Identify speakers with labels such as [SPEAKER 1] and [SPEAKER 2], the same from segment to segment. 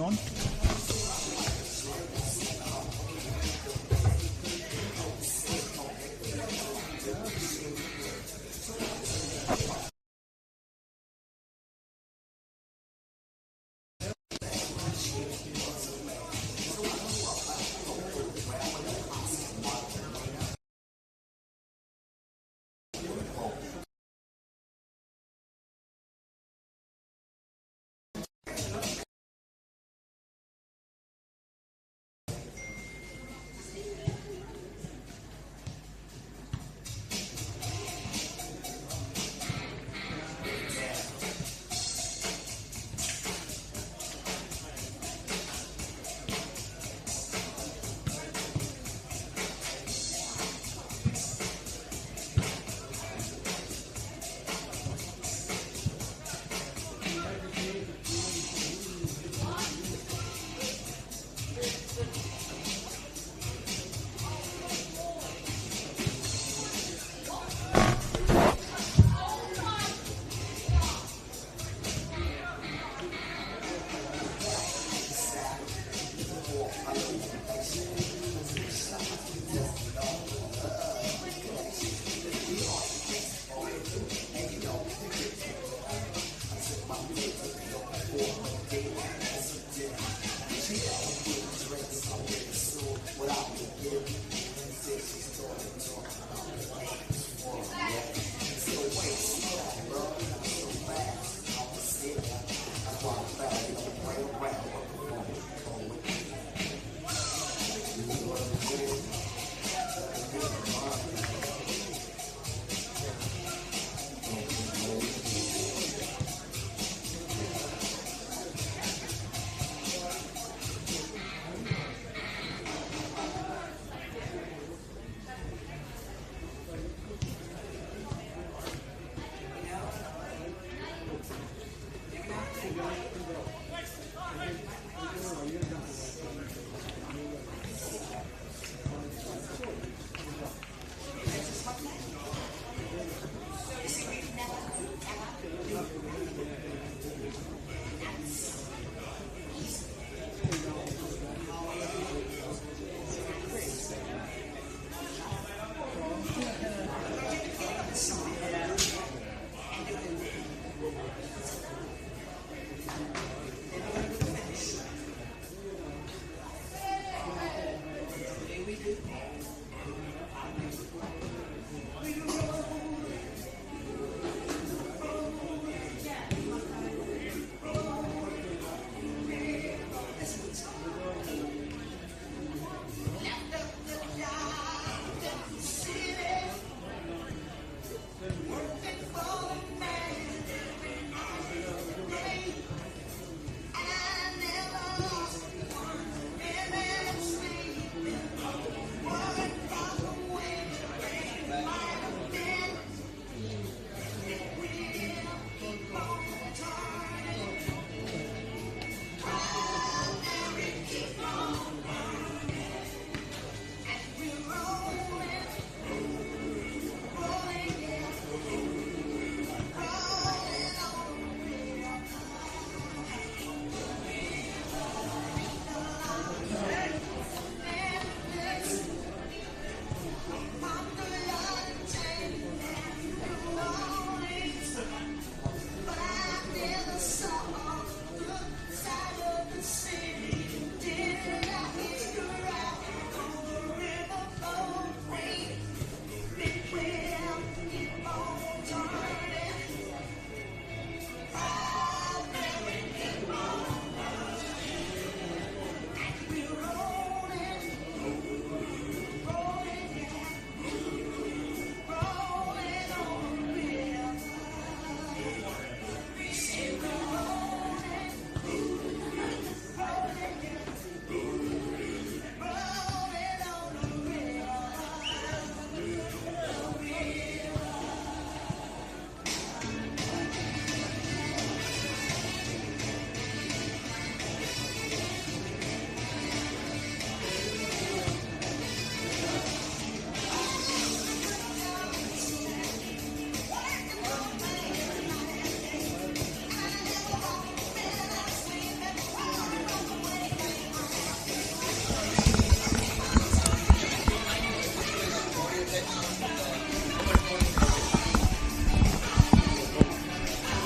[SPEAKER 1] going on.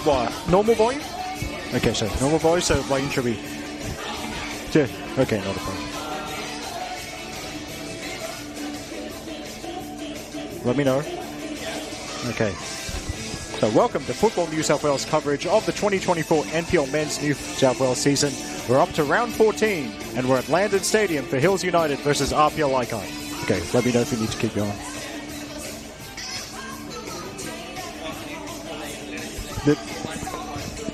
[SPEAKER 1] what? Normal volume? Okay, so normal volume, so volume should be... Yeah, okay, not a problem. Let me know. Okay. So welcome to Football New South Wales coverage of the 2024 NPL Men's New South Wales season. We're up to round 14, and we're at Landon Stadium for Hills United versus APIA Leichhardt. Okay, let me know if you need to keep going.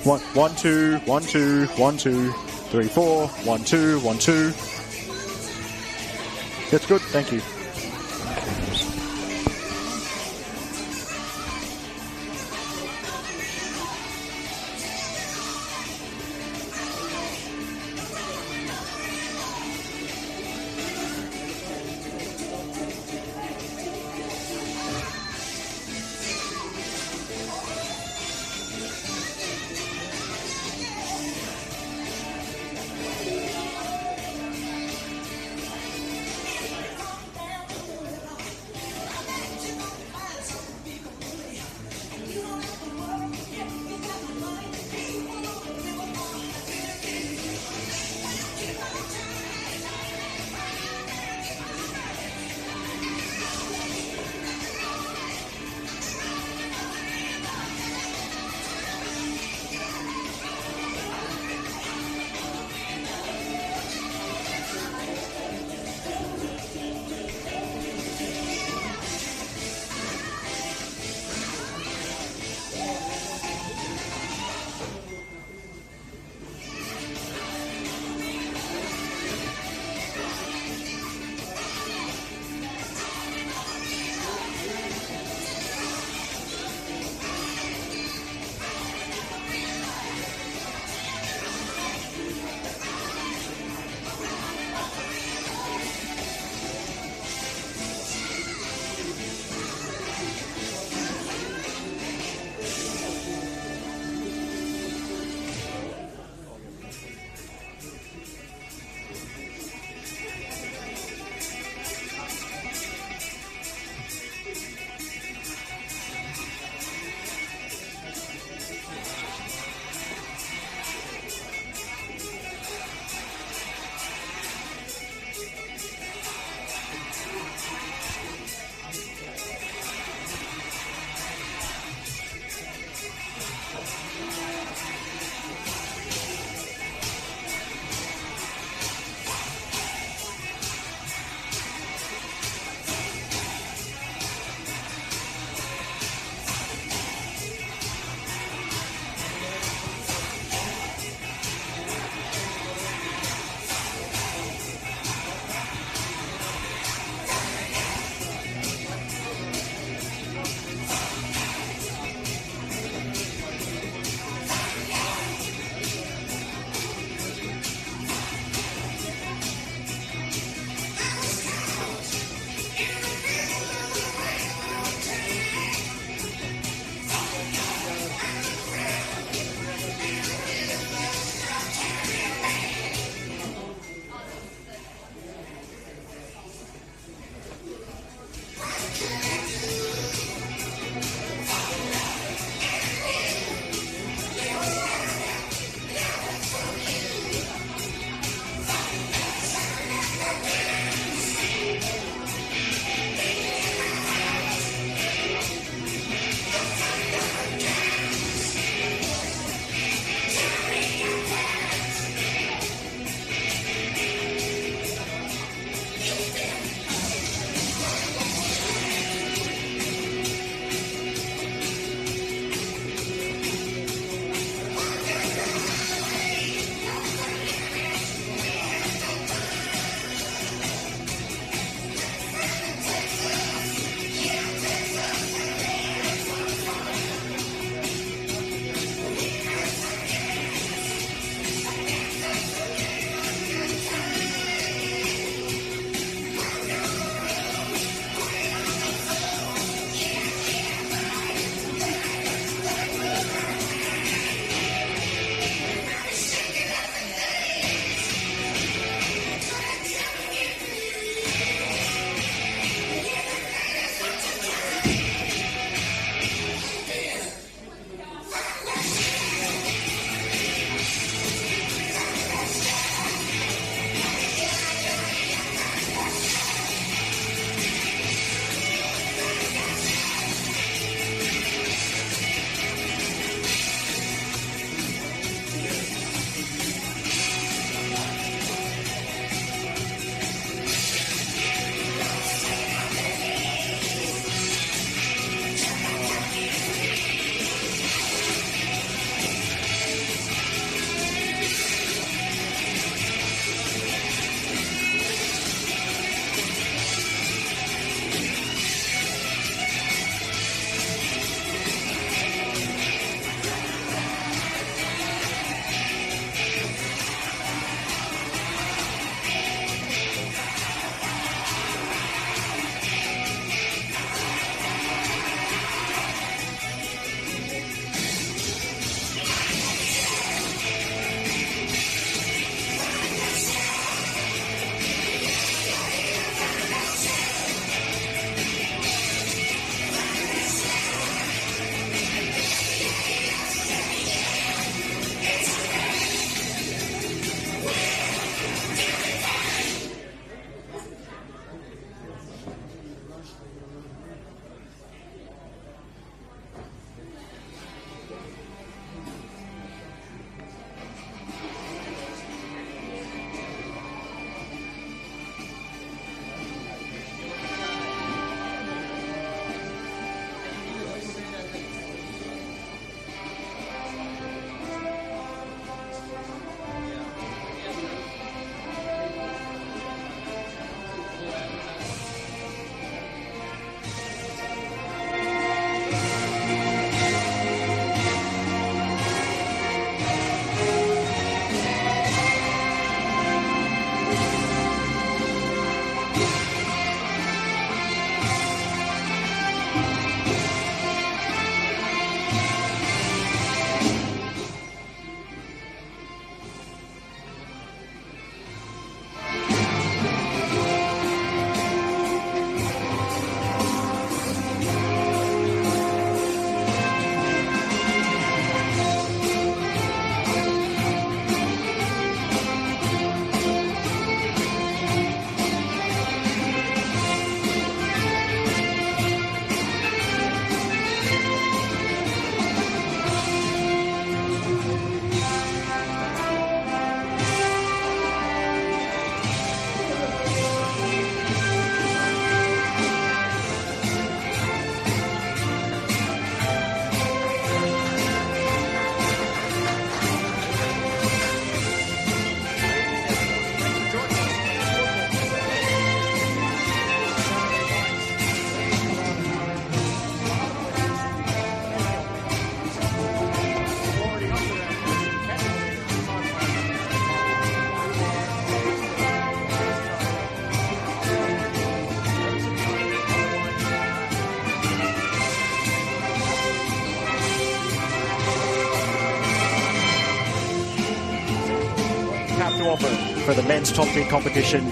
[SPEAKER 1] One, two, 1, 2, 1, 2, 3, 4, 1, 2, 1, 2. That's good, thank you. to offer for the men's top tier competition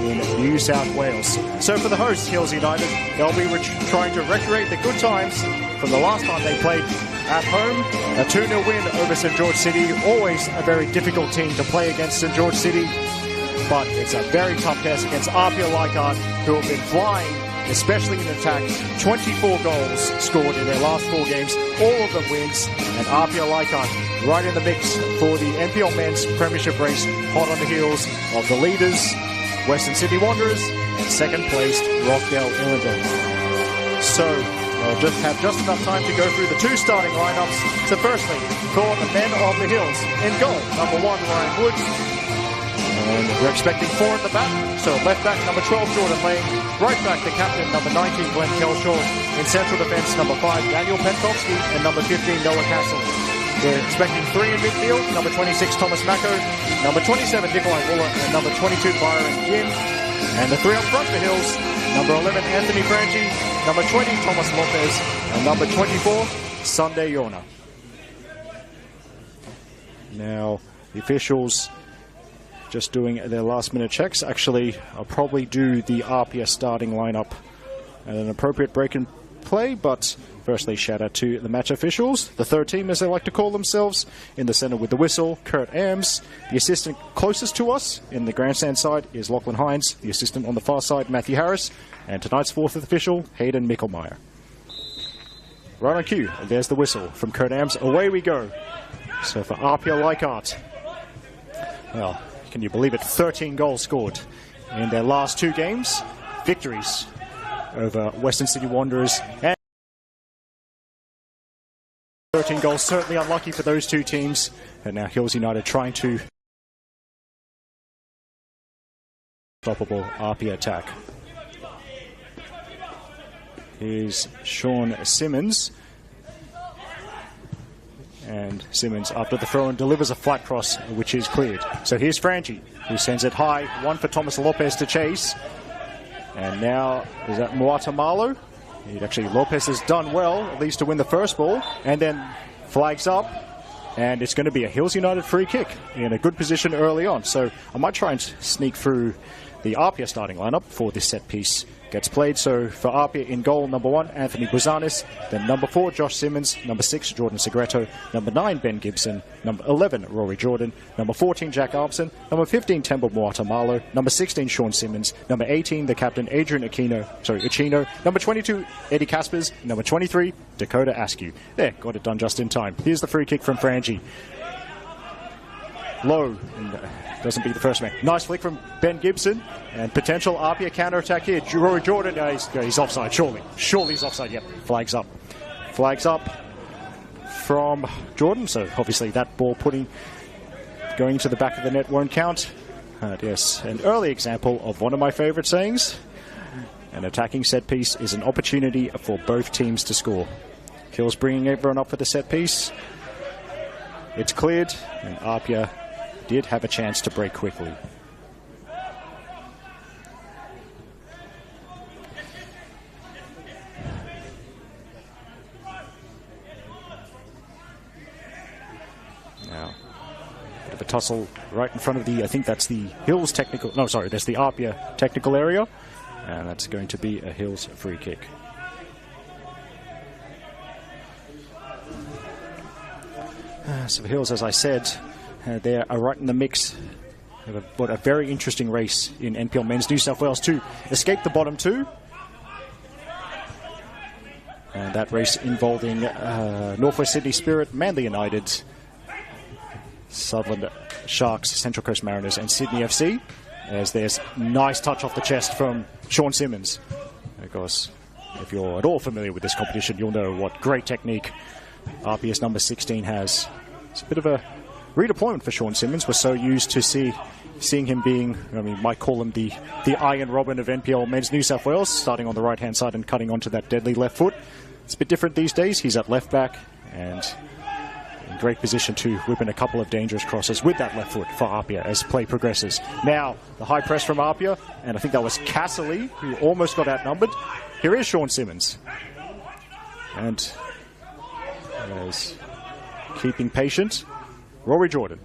[SPEAKER 1] in New South Wales. So for the hosts, Hills United, they'll be trying to recreate the good times from the last time they played at home. A 2-0 win over St George City. Always a very difficult team to play against St George City, but it's a very tough test against APIA Leichhardt, who have been flying, especially in attack. 24 goals scored in their last 4 games, all of them wins, and APIA Leichhardt right in the mix for the NPL men's premiership race, hot on the heels of the leaders, Western Sydney Wanderers, and second placed Rockdale Illingworth. So I'll just have enough time to go through the 2 starting lineups. So firstly, for the men of the Hills, in goal, number 1, Ryan Wood. And we're expecting 4 at the back. So left back, number 12, Jordan Lane. Right back, the captain, number 19, Glenn Kelshaw. In central defence, number 5, Daniel Penkovsky. And number 15, Noah Castle. We're expecting 3 in midfield, number 26, Thomas Mako. Number 27, Nikolai Wooler. And number 22, Byron Yin. And the 3 up front for Hills, number 11, Anthony Franchi. Number 20, Thomas Lopez. And number 24, Sunday Yorna. Now, the officials just doing their last-minute checks. Actually, I'll probably do the APIA starting lineup at an appropriate break and play, but firstly, shout out to the match officials, the third team, as they like to call themselves. In the centre with the whistle, Kurt Ams. The assistant closest to us in the grandstand side is Lachlan Hines. The assistant on the far side, Matthew Harris. And tonight's fourth official, Hayden Mickelmeyer. Right on cue, and there's the whistle from Kurt Ams. Away we go. So for APIA Leichhardt, well, can you believe it? 13 goals scored in their last 2 games. Victories over Western Sydney Wanderers. And 13 goals, certainly unlucky for those 2 teams. And now Hills United trying to unstoppable APIA attack. Here's Sean Simmons. And Simmons, after the throw-in, delivers a flat cross, which is cleared. So here's Franchi, who sends it high. 1 for Thomas Lopez to chase. And now, is that Muata Malo? Actually, Lopez has done well, at least to win the first ball. And then flags up. And it's going to be a Hills United free kick in a good position early on. So I might try and sneak through the APIA starting lineup before this set piece gets played. So for APIA in goal, number 1, Anthony Buzanis. Then number 4, Josh Simmons. Number 6, Jordan Segreto. Number 9, Ben Gibson. Number 11, Rory Jordan. Number 14, Jack Albson. Number 15, Temple Muata Malo. Number 16, Sean Simmons. Number 18, the captain, Adrian Aquino. Number 22, Eddie Caspers. Number 23, Dakota Askew. There, got it done just in time. Here's the free kick from Franchi. Low, and doesn't beat the first man. Nice flick from Ben Gibson, and potential APIA counter-attack here. Rory Jordan, he's offside, surely. Surely he's offside, yep. Flags up. Flags up from Jordan, so obviously that ball going to the back of the net won't count. Yes, an early example of one of my favourite sayings. An attacking set piece is an opportunity for both teams to score. Hills bringing everyone up for the set piece. It's cleared, and APIA did have a chance to break quickly. Now, bit of a tussle right in front of I think that's the Hills technical, no sorry, that's the APIA technical area, and that's going to be a Hills free kick. So Hills, as I said, they are right in the mix. But a very interesting race in NPL Men's New South Wales to escape the bottom 2. And that race involving Northwest Sydney Spirit, Manly United, Sutherland Sharks, Central Coast Mariners and Sydney FC. As there's nice touch off the chest from Sean Simmons. Of course, if you're at all familiar with this competition, you'll know what great technique APIA's number 16 has. It's a bit of a redeployment for Sean Simmons. We're so used to seeing him being, might call him the Iron Robin of NPL Men's New South Wales, starting on the right-hand side and cutting onto that deadly left foot. It's a bit different these days. He's at left back and in great position to whip in a couple of dangerous crosses with that left foot for APIA as play progresses. Now, the high press from APIA, and I think that was Casserly, who almost got outnumbered. Here is Sean Simmons. And keeping patient, Rory Jordan.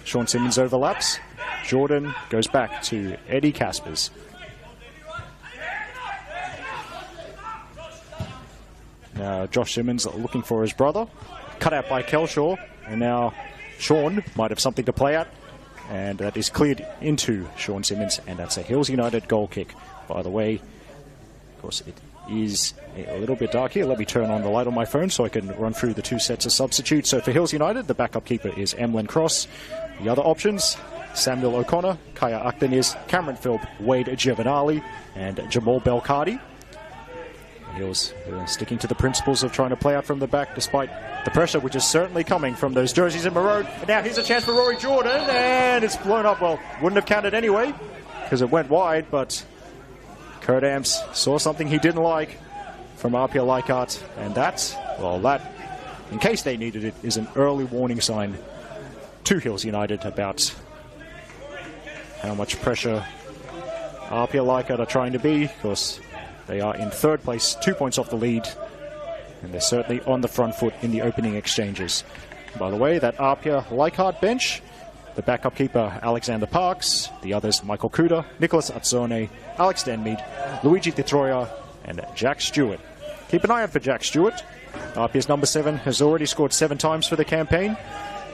[SPEAKER 1] Sean Simmons overlaps. Jordan goes back to Eddie Caspers. Now Josh Simmons looking for his brother. Cut out by Kelshaw. And now Sean might have something to play at. And that is cleared into Sean Simmons. And that's a Hills United goal kick. By the way, of course, it is a little bit dark here. Let me turn on the light on my phone so I can run through the two sets of substitutes. So for Hills United, the backup keeper is Emlyn Cross. The other options, Samuel O'Connor, Kaya Akhtanis, Cameron Philp, Wade Giovanali, and Jamal Belcardi. Hills sticking to the principles of trying to play out from the back despite the pressure, which is certainly coming from those jerseys in maroon. And now here's a chance for Rory Jordan, and it's blown up. Well, wouldn't have counted anyway because it went wide, but Kurt Amps saw something he didn't like from APIA Leichhardt, and that, in case they needed it, is an early warning sign to Hills United about how much pressure APIA Leichhardt are trying to be. Of course, they are in third place, 2 points off the lead, and they're certainly on the front foot in the opening exchanges. By the way, that APIA Leichhardt bench, the backup keeper Alexander Parks, the others Michael Kuda, Nicholas Atzone, Alex Denmead, Luigi Di Troia, and Jack Stewart. Keep an eye out for Jack Stewart. APIA's number 7 has already scored 7 times for the campaign.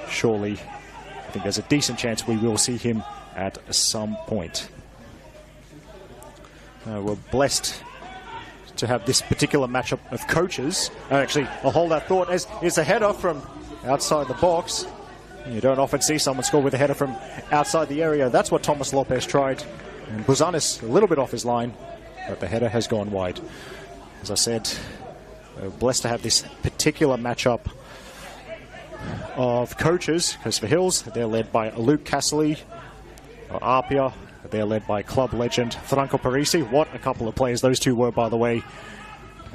[SPEAKER 1] Surely, I think there's a decent chance we will see him at some point. We're blessed to have this particular matchup of coaches. Actually, I'll hold that thought as it's a header from outside the box. You don't often see someone score with a header from outside the area. That's what Thomas Lopez tried. And Buzanis a little bit off his line, but the header has gone wide. As I said, we're blessed to have this particular matchup of coaches, because for Hills, they're led by Luke Casserly. APIA, they're led by club legend Franco Parisi. What a couple of players those two were, by the way.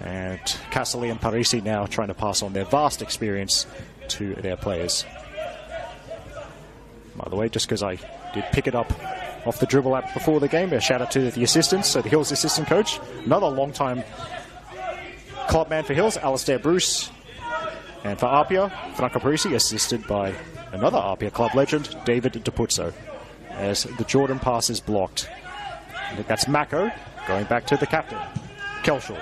[SPEAKER 1] And Casserly and Parisi now trying to pass on their vast experience to their players. By the way, just because I did pick it up off the dribble app before the game, a shout out to the assistants, so the Hills assistant coach, another long-time clubman for Hills, Alistair Bruce. And for APIA, Franco Parisi, assisted by another APIA club legend, David DePuzzo, as the Jordan pass is blocked. I think that's Mako going back to the captain, Kelshaw.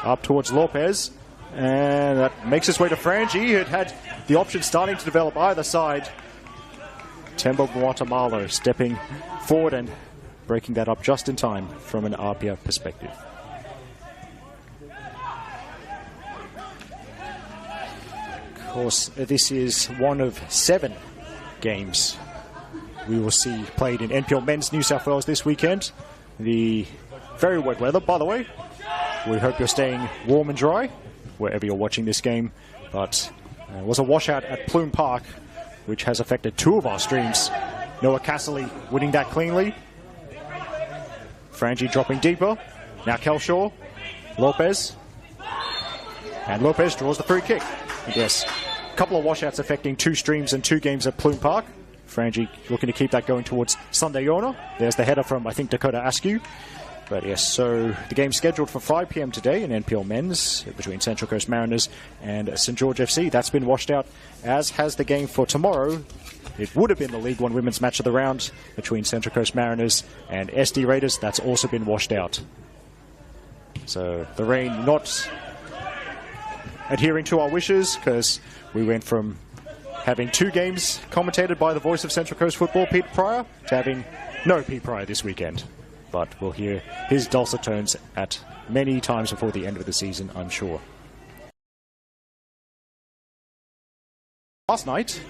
[SPEAKER 1] Up towards Lopez, and that makes its way to Frangie. It had the option starting to develop either side. Tembo Guatemala stepping forward and breaking that up just in time from an APIA perspective. Of course, this is one of 7 games we will see played in NPL Men's New South Wales this weekend. The very wet weather, by the way. We hope you're staying warm and dry wherever you're watching this game. But it was a washout at Plume Park, which has affected 2 of our streams. Noah Casserly winning that cleanly. Frangie dropping deeper. Now Kelshaw, Lopez. And Lopez draws the free kick. Yes, a couple of washouts affecting 2 streams and 2 games at Plume Park. Frangie looking to keep that going towards Sunday Yona. There's the header from, I think, Dakota Askew. But yes, so the game's scheduled for 5 p.m. today in NPL Men's between Central Coast Mariners and St. George FC. That's been washed out, as has the game for tomorrow. It would have been the League One Women's Match of the Round between Central Coast Mariners and SD Raiders. That's also been washed out. So the rain not adhering to our wishes, because we went from having 2 games commentated by the voice of Central Coast football, Pete Pryor, to having no Pete Pryor this weekend. But we'll hear his dulcet tones at many times before the end of the season, I'm sure. Last night,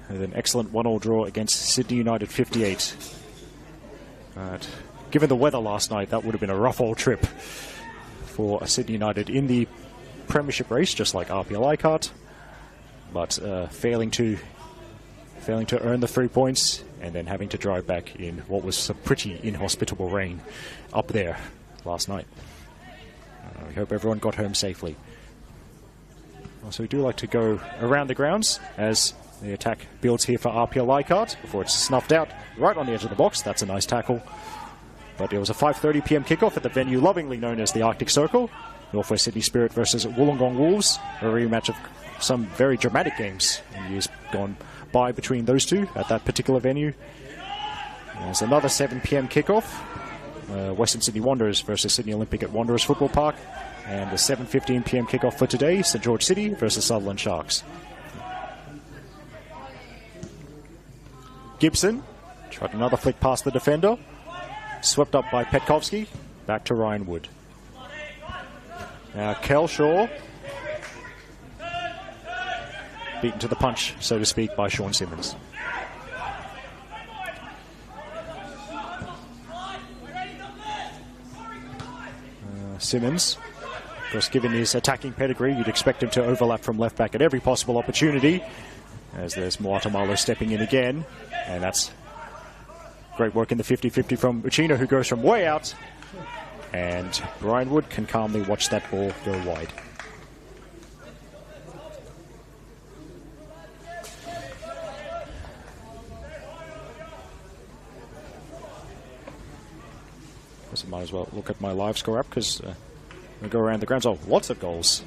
[SPEAKER 1] with an excellent 1-1 draw against Sydney United 58. But given the weather last night, that would have been a rough old trip for Sydney United in the premiership race, just like APIA Leichhardt, but failing to earn the 3 points and then having to drive back in what was some pretty inhospitable rain up there last night. We hope everyone got home safely. Also, we do like to go around the grounds as the attack builds here for APIA Leichhardt before it's snuffed out right on the edge of the box. That's a nice tackle. But it was a 5:30 p.m. kickoff at the venue lovingly known as the Arctic Circle. Northwest Sydney Spirit versus Wollongong Wolves, a rematch of some very dramatic games in years gone by between those two at that particular venue. There's another 7 p.m. kickoff. Western Sydney Wanderers versus Sydney Olympic at Wanderers Football Park. And the 7:15 p.m. kickoff for today, St George City versus Sutherland Sharks. Gibson tried another flick past the defender. Swept up by Petkovsky. Back to Ryan Wood. Now Kelshaw. Beaten to the punch, so to speak, by Sean Simmons. Simmons, of course, given his attacking pedigree, you'd expect him to overlap from left back at every possible opportunity. As there's Moatamalo stepping in again. And that's great work in the 50-50 from Uchino, who goes from way out. And Ryan Wood can calmly watch that ball go wide. I might as well look at my live score app because we go around the grounds. Oh, lots of goals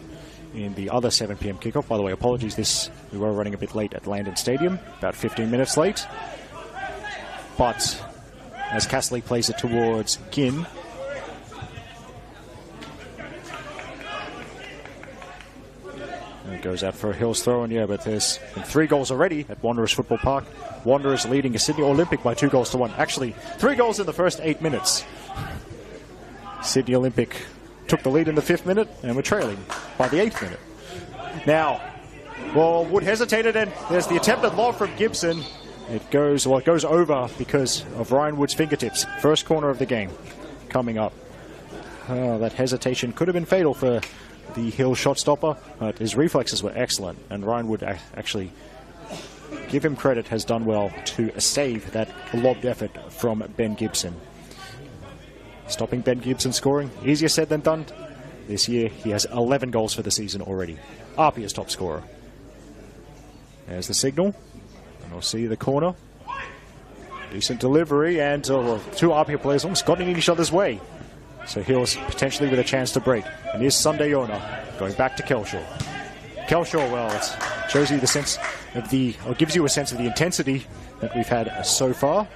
[SPEAKER 1] in the other 7 p.m. kickoff. By the way, apologies, we were running a bit late at Landon Stadium, about 15 minutes late. But as Castley plays it towards Ginn, and it goes out for a Hills throw, and yeah, but there's been 3 goals already at Wanderers Football Park. Wanderers leading a Sydney Olympic by 2 goals to 1. Actually, 3 goals in the first 8 minutes. Sydney Olympic took the lead in the 5th minute and were trailing by the 8th minute. Now, well, Wood hesitated, and there's the attempted lob from Gibson. It goes over because of Ryan Wood's fingertips. First corner of the game coming up. That hesitation could have been fatal for the Hill shot stopper, but his reflexes were excellent, and Ryan Wood actually, give him credit, has done well to save that lobbed effort from Ben Gibson. Stopping Ben Gibson scoring, easier said than done. This year, he has 11 goals for the season already. APIA's top scorer. There's the signal. And we'll see the corner. Decent delivery, and 2 APIA players almost got in each other's way. So Hills potentially with a chance to break. And here's Sundayona going back to Kelshaw. Kelshaw, well, it shows you the sense of or gives you a sense of the intensity that we've had so far.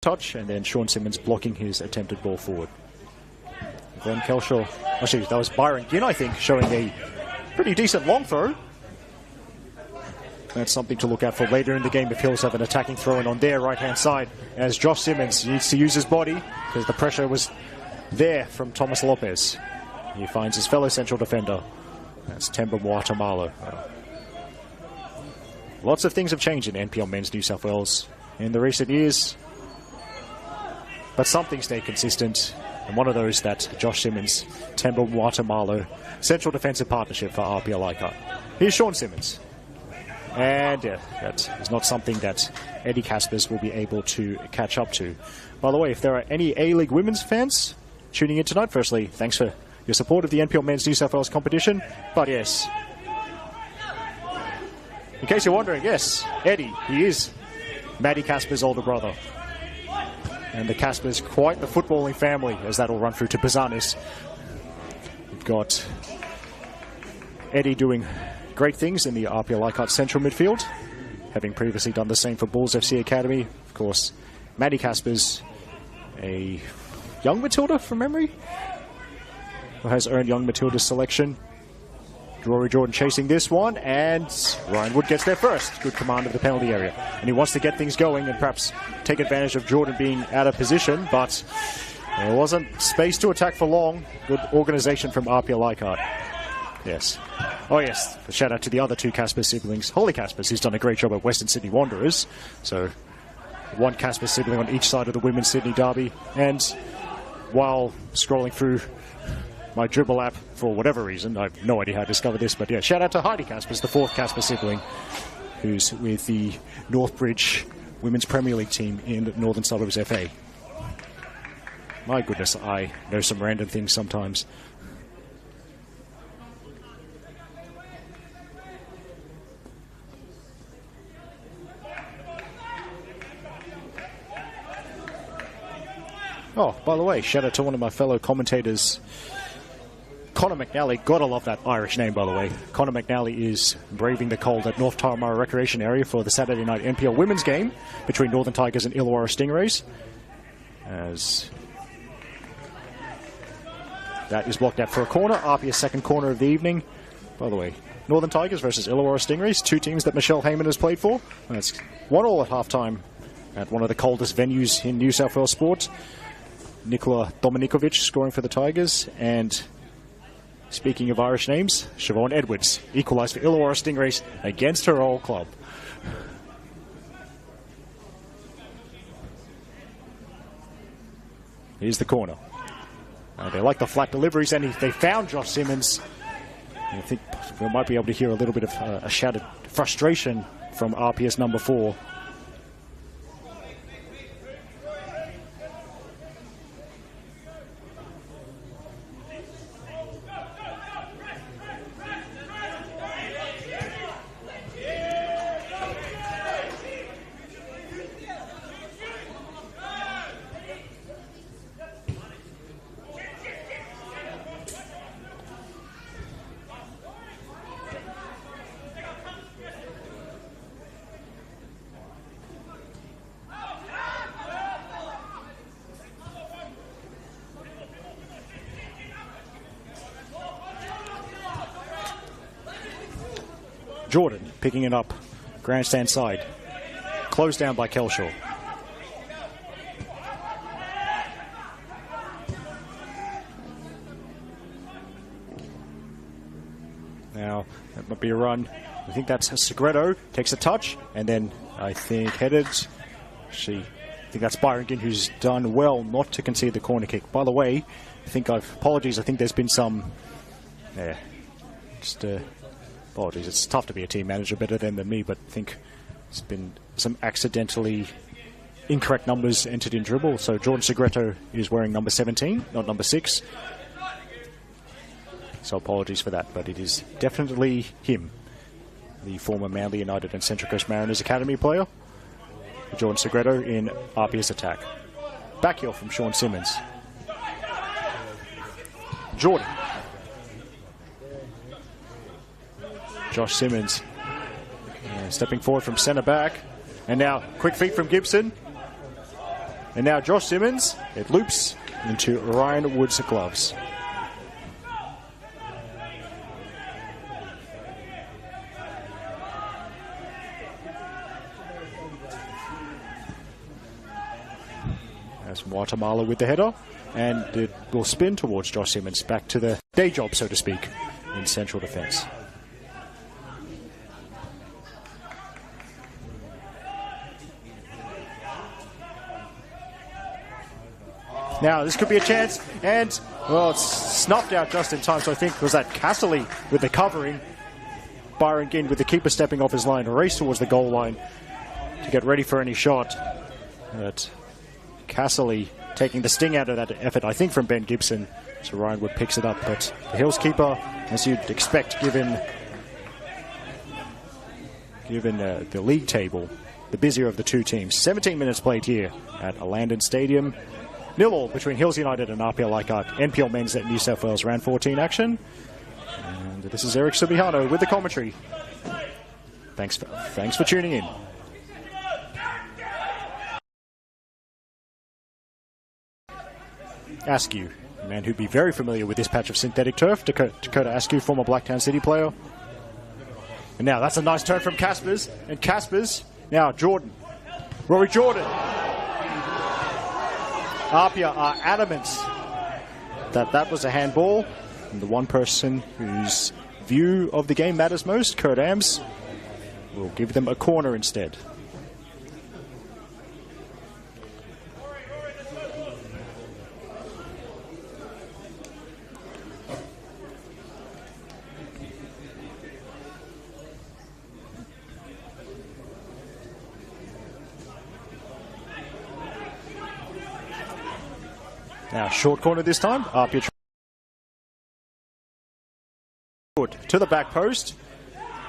[SPEAKER 1] Touch, and then Sean Simmons blocking his attempted ball forward. Then Kelshaw, actually that was Byron Ginn, I think, showing a pretty decent long throw. That's something to look out for later in the game if Hills have an attacking throw-in on their right-hand side, as Josh Simmons needs to use his body because the pressure was there from Thomas Lopez. He finds his fellow central defender. That's Temba Moatamalo. Lots of things have changed in NPL Men's New South Wales in the recent years, but something stayed consistent, and one of those that Josh Simmons, Temba Moatamalo, central defensive partnership for APIA Leichhardt. Here's Sean Simmons. And yeah, that is not something that Eddie Caspers will be able to catch up to. By the way, if there are any A-League women's fans tuning in tonight, firstly, thanks for your support of the NPL Men's New South Wales competition. But yes, in case you're wondering, yes, Eddie, he is Maddie Casper's older brother. And the Caspers, quite the footballing family, as that'll run through to Bazanis. We've got Eddie doing great things in the APIA Leichhardt central midfield, having previously done the same for Bulls FC Academy. Of course, Maddie Caspers, a young Matilda from memory, who has earned young Matilda's selection. Rory Jordan chasing this one, and Ryan Wood gets there first. Good command of the penalty area. And he wants to get things going and perhaps take advantage of Jordan being out of position, but there wasn't space to attack for long. Good organisation from APIA Leichhardt. Yes. Oh, yes. A shout out to the other 2 Casper siblings. Holly Caspers, who's done a great job at Western Sydney Wanderers. So, 1 Casper sibling on each side of the Women's Sydney Derby. And while scrolling through my dribble app for whatever reason, I have no idea how I discovered this, but yeah, shout out to Heidi Caspers, the 4th Casper sibling, who's with the Northbridge Women's Premier League team in Northern Suburbs FA. My goodness, I know some random things sometimes. Oh, by the way, shout out to one of my fellow commentators, Connor McNally. Gotta love that Irish name, by the way. Connor McNally is braving the cold at North Taramara Recreation Area for the Saturday night NPL women's game between Northern Tigers and Illawarra Stingrays. As that is blocked out for a corner. APIA's second corner of the evening. By the way, Northern Tigers versus Illawarra Stingrays, two teams that Michelle Heyman has played for. And it's 1-1 at halftime at one of the coldest venues in New South Wales sport. Nikola Dominikovic scoring for the Tigers. And speaking of Irish names, Siobhan Edwards equalised for Illawarra Stingrays against her old club. Here's the corner. They like the flat deliveries, and they found Josh Simmons. I think we might be able to hear a little bit of a shouted frustration from RPS number 4. Jordan picking it up, grandstand side. Closed down by Kelshaw. Now, that might be a run. I think that's Segredo. Takes a touch, and then I think headed. I think that's Byron Ginn, who's done well not to concede the corner kick. By the way, apologies, I think there's been some... apologies, it's tough to be a team manager better than me, but I think there's been some accidentally incorrect numbers entered in dribble. So Jordan Segreto is wearing number 17, not number 6. So apologies for that, but it is definitely him, the former Manly United and Central Coast Mariners Academy player. Jordan Segreto in RPS attack. Back heel from Sean Simmons. Jordan. Josh Simmons stepping forward from centre back. And now quick feet from Gibson. And now Josh Simmons. It loops into Ryan Wood's gloves. As Guatemala with the header. And it will spin towards Josh Simmons. Back to the day job, so to speak, in central defence. Now, this could be a chance, and, well, it's snuffed out just in time, so I think, was that Casserly with the covering? Byron Ginn with the keeper stepping off his line, race towards the goal line to get ready for any shot. But Casserly taking the sting out of that effort, I think, from Ben Gibson. So Ryan Wood picks it up, but the Hills keeper, as you'd expect, given the league table, the busier of the two teams. 17 minutes played here at Landon Stadium. 0-0 between Hills United and APIA Leichhardt. NPL Men's at New South Wales round 14 action. And this is Eric Subihano with the commentary. Thanks for tuning in. Askew, a man who'd be very familiar with this patch of synthetic turf. Dakota Askew, former Blacktown City player. And now that's a nice turn from Caspers. And Caspers, now Jordan. Rory Jordan. APIA are adamant that was a handball. And the one person whose view of the game matters most, Kurt Ams, will give them a corner instead. Now, short corner this time. APIA to the back post.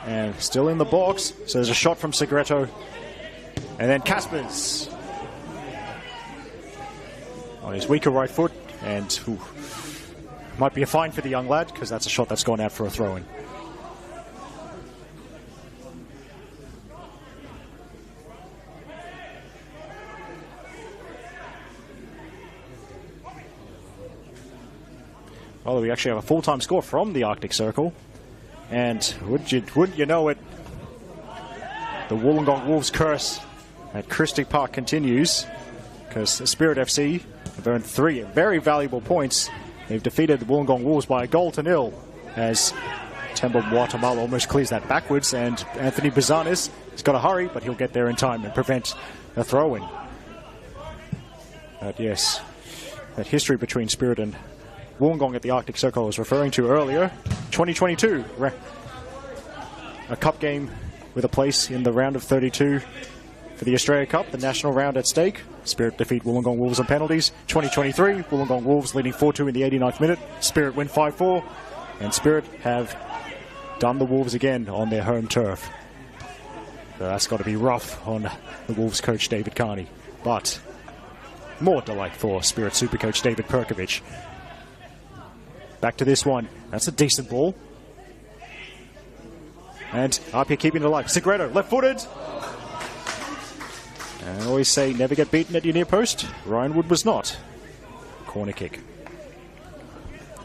[SPEAKER 1] And still in the box. So there's a shot from Segreto. And then Caspers on his weaker right foot. And Might be a fine for the young lad, because that's a shot that's gone out for a throw-in. Well, we actually have a full-time score from the Arctic Circle. And wouldn't you know it, the Wollongong Wolves curse at Christic Park continues, because Spirit FC have earned 3 very valuable points. They've defeated the Wollongong Wolves by 1-0 as Temba Guatemala almost clears that backwards, and Anthony Bazanis has got to hurry, but he'll get there in time and prevent a throw-in. But yes, that history between Spirit and Wollongong at the Arctic Circle I was referring to earlier. 2022, a cup game with a place in the round of 32 for the Australia Cup, the national round at stake. Spirit defeat Wollongong Wolves on penalties. 2023, Wollongong Wolves leading 4-2 in the 89th minute. Spirit win 5-4, and Spirit have done the Wolves again on their home turf. So that's got to be rough on the Wolves coach David Carney, but more delight for Spirit super coach David Perkovich. Back to this one. That's a decent ball. And APIA keeping it alive. Segredo, left-footed. And I always say never get beaten at your near post. Ryan Wood was not. Corner kick.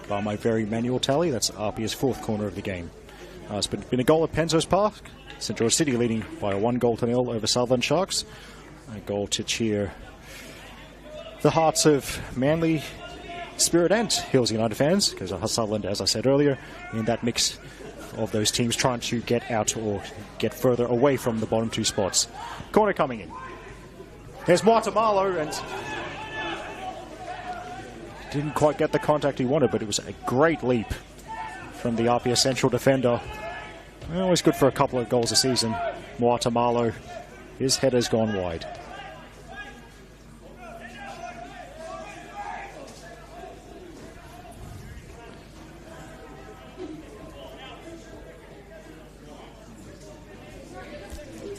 [SPEAKER 1] By my very manual tally, that's APIA's 4th corner of the game. It's been a goal at Penzos Park. St George City leading by a 1-0 over Southern Sharks. A goal to cheer the hearts of Manly, Spirit and Hills United fans, because Sutherland, as I said earlier, in that mix of those teams trying to get out or get further away from the bottom 2 spots. Corner coming in. There's Guatemala, and didn't quite get the contact he wanted, but it was a great leap from the APIA central defender. Always good for a couple of goals a season. Guatemala, his header's gone wide.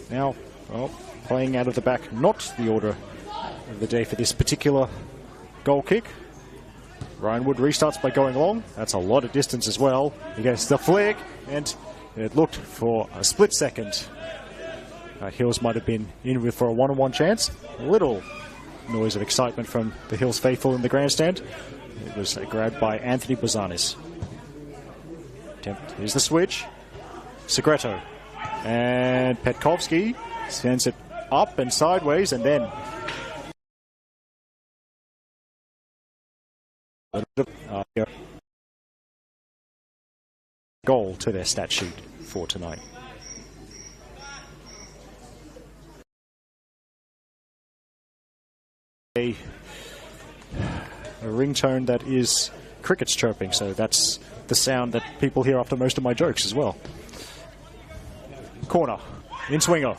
[SPEAKER 1] Now, well, playing out of the back, not the order of the day for this particular goal kick. Ryan Wood restarts by going long. That's a lot of distance as well. He gets the flick, and it looked for a split second. Hills might have been in with for a one-on-one chance. A little noise of excitement from the Hills faithful in the grandstand. It was grabbed by Anthony Bazanis. Here's the switch. Segreto. And Petkovsky sends it up and sideways, and then goal to their stat sheet for tonight. A ringtone that is crickets chirping, so that's the sound that people hear after most of my jokes as well. Corner, in swinger.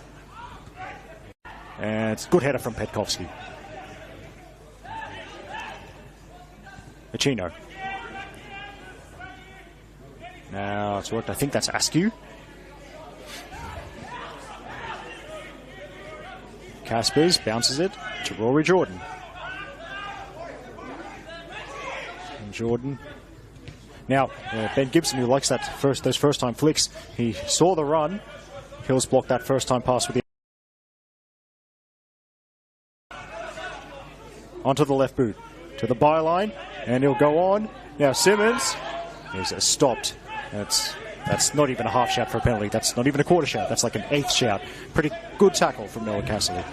[SPEAKER 1] And it's good header from Petkovsky. Achino. Now it's worked. I think that's Askew. Caspers bounces it to Rory Jordan. And Jordan. Now, Ben Gibson, who likes those first-time flicks, he saw the run. Hills blocked that first-time pass with the onto the left boot, to the byline, and he'll go on. Now Simmons is stopped. That's not even a half shout for a penalty. That's not even a quarter shout. That's like an 8th shout. Pretty good tackle from Noah Cassidy.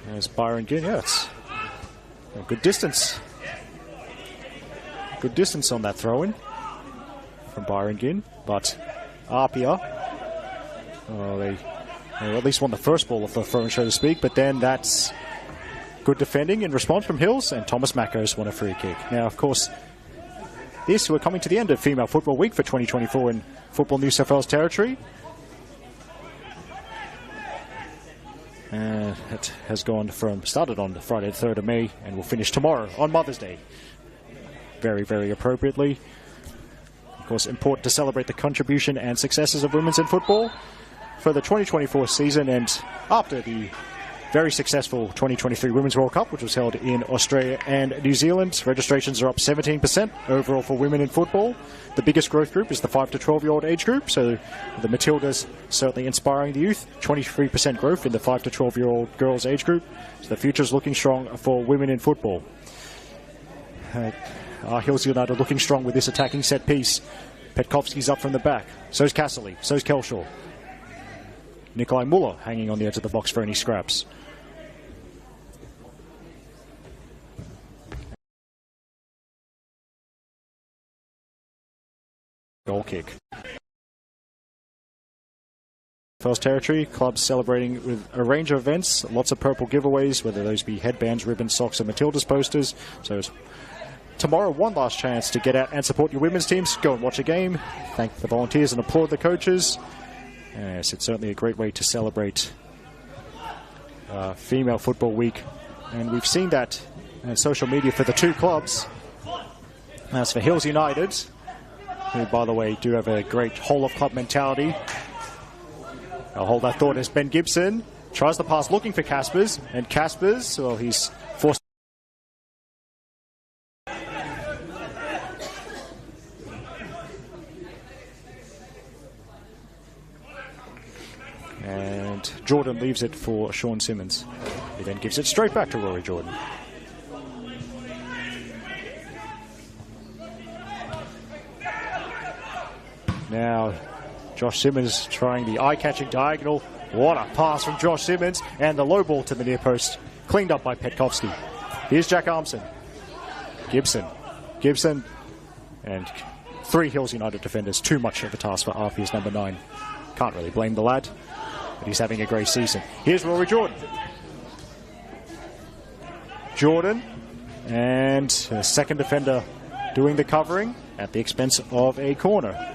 [SPEAKER 1] There's Byron Ginn. Yeah, it's a good distance. Good distance on that throw-in from Byron Ginn. But APIA, they at least won the first ball of the throw-in, so to speak. But then that's good defending in response from Hills, and Thomas Makos won a free kick. Now, of course, we're coming to the end of Female Football Week for 2024 in Football New South Wales territory. It has started on Friday the 3rd of May and will finish tomorrow on Mother's Day. Very, very appropriately. Of course, important to celebrate the contribution and successes of women's in football for the 2024 season, and after the very successful 2023 Women's World Cup, which was held in Australia and New Zealand. Registrations are up 17% overall for women in football. The biggest growth group is the 5 to 12-year-old age group, so the Matildas certainly inspiring the youth. 23% growth in the 5 to 12-year-old girls age group. So the future's looking strong for women in football. Hills United looking strong with this attacking set piece. Petkovski's up from the back. So's Casserly. So's Kelshaw. Nikolai Muller hanging on the edge of the box for any scraps. Goal kick. First territory, clubs celebrating with a range of events, lots of purple giveaways, whether those be headbands, ribbons, socks, or Matildas posters. So tomorrow, one last chance to get out and support your women's teams. Go and watch a game, thank the volunteers and applaud the coaches. Yes, it's certainly a great way to celebrate Female Football Week. And we've seen that on social media for the two clubs. As for Hills United, who, by the way, do have a great whole-of-club mentality. I'll hold that thought as Ben Gibson tries the pass looking for Caspers. And Caspers, well, he's forced. And Jordan leaves it for Sean Simmons. He then gives it straight back to Rory Jordan. Now, Josh Simmons trying the eye-catching diagonal. What a pass from Josh Simmons. And the low ball to the near post. Cleaned up by Petkovski. Here's Jack Armson. Gibson. And 3 Hills United defenders. Too much of a task for APIA's number 9. Can't really blame the lad, but he's having a great season. Here's Rory Jordan. And a second defender doing the covering at the expense of a corner.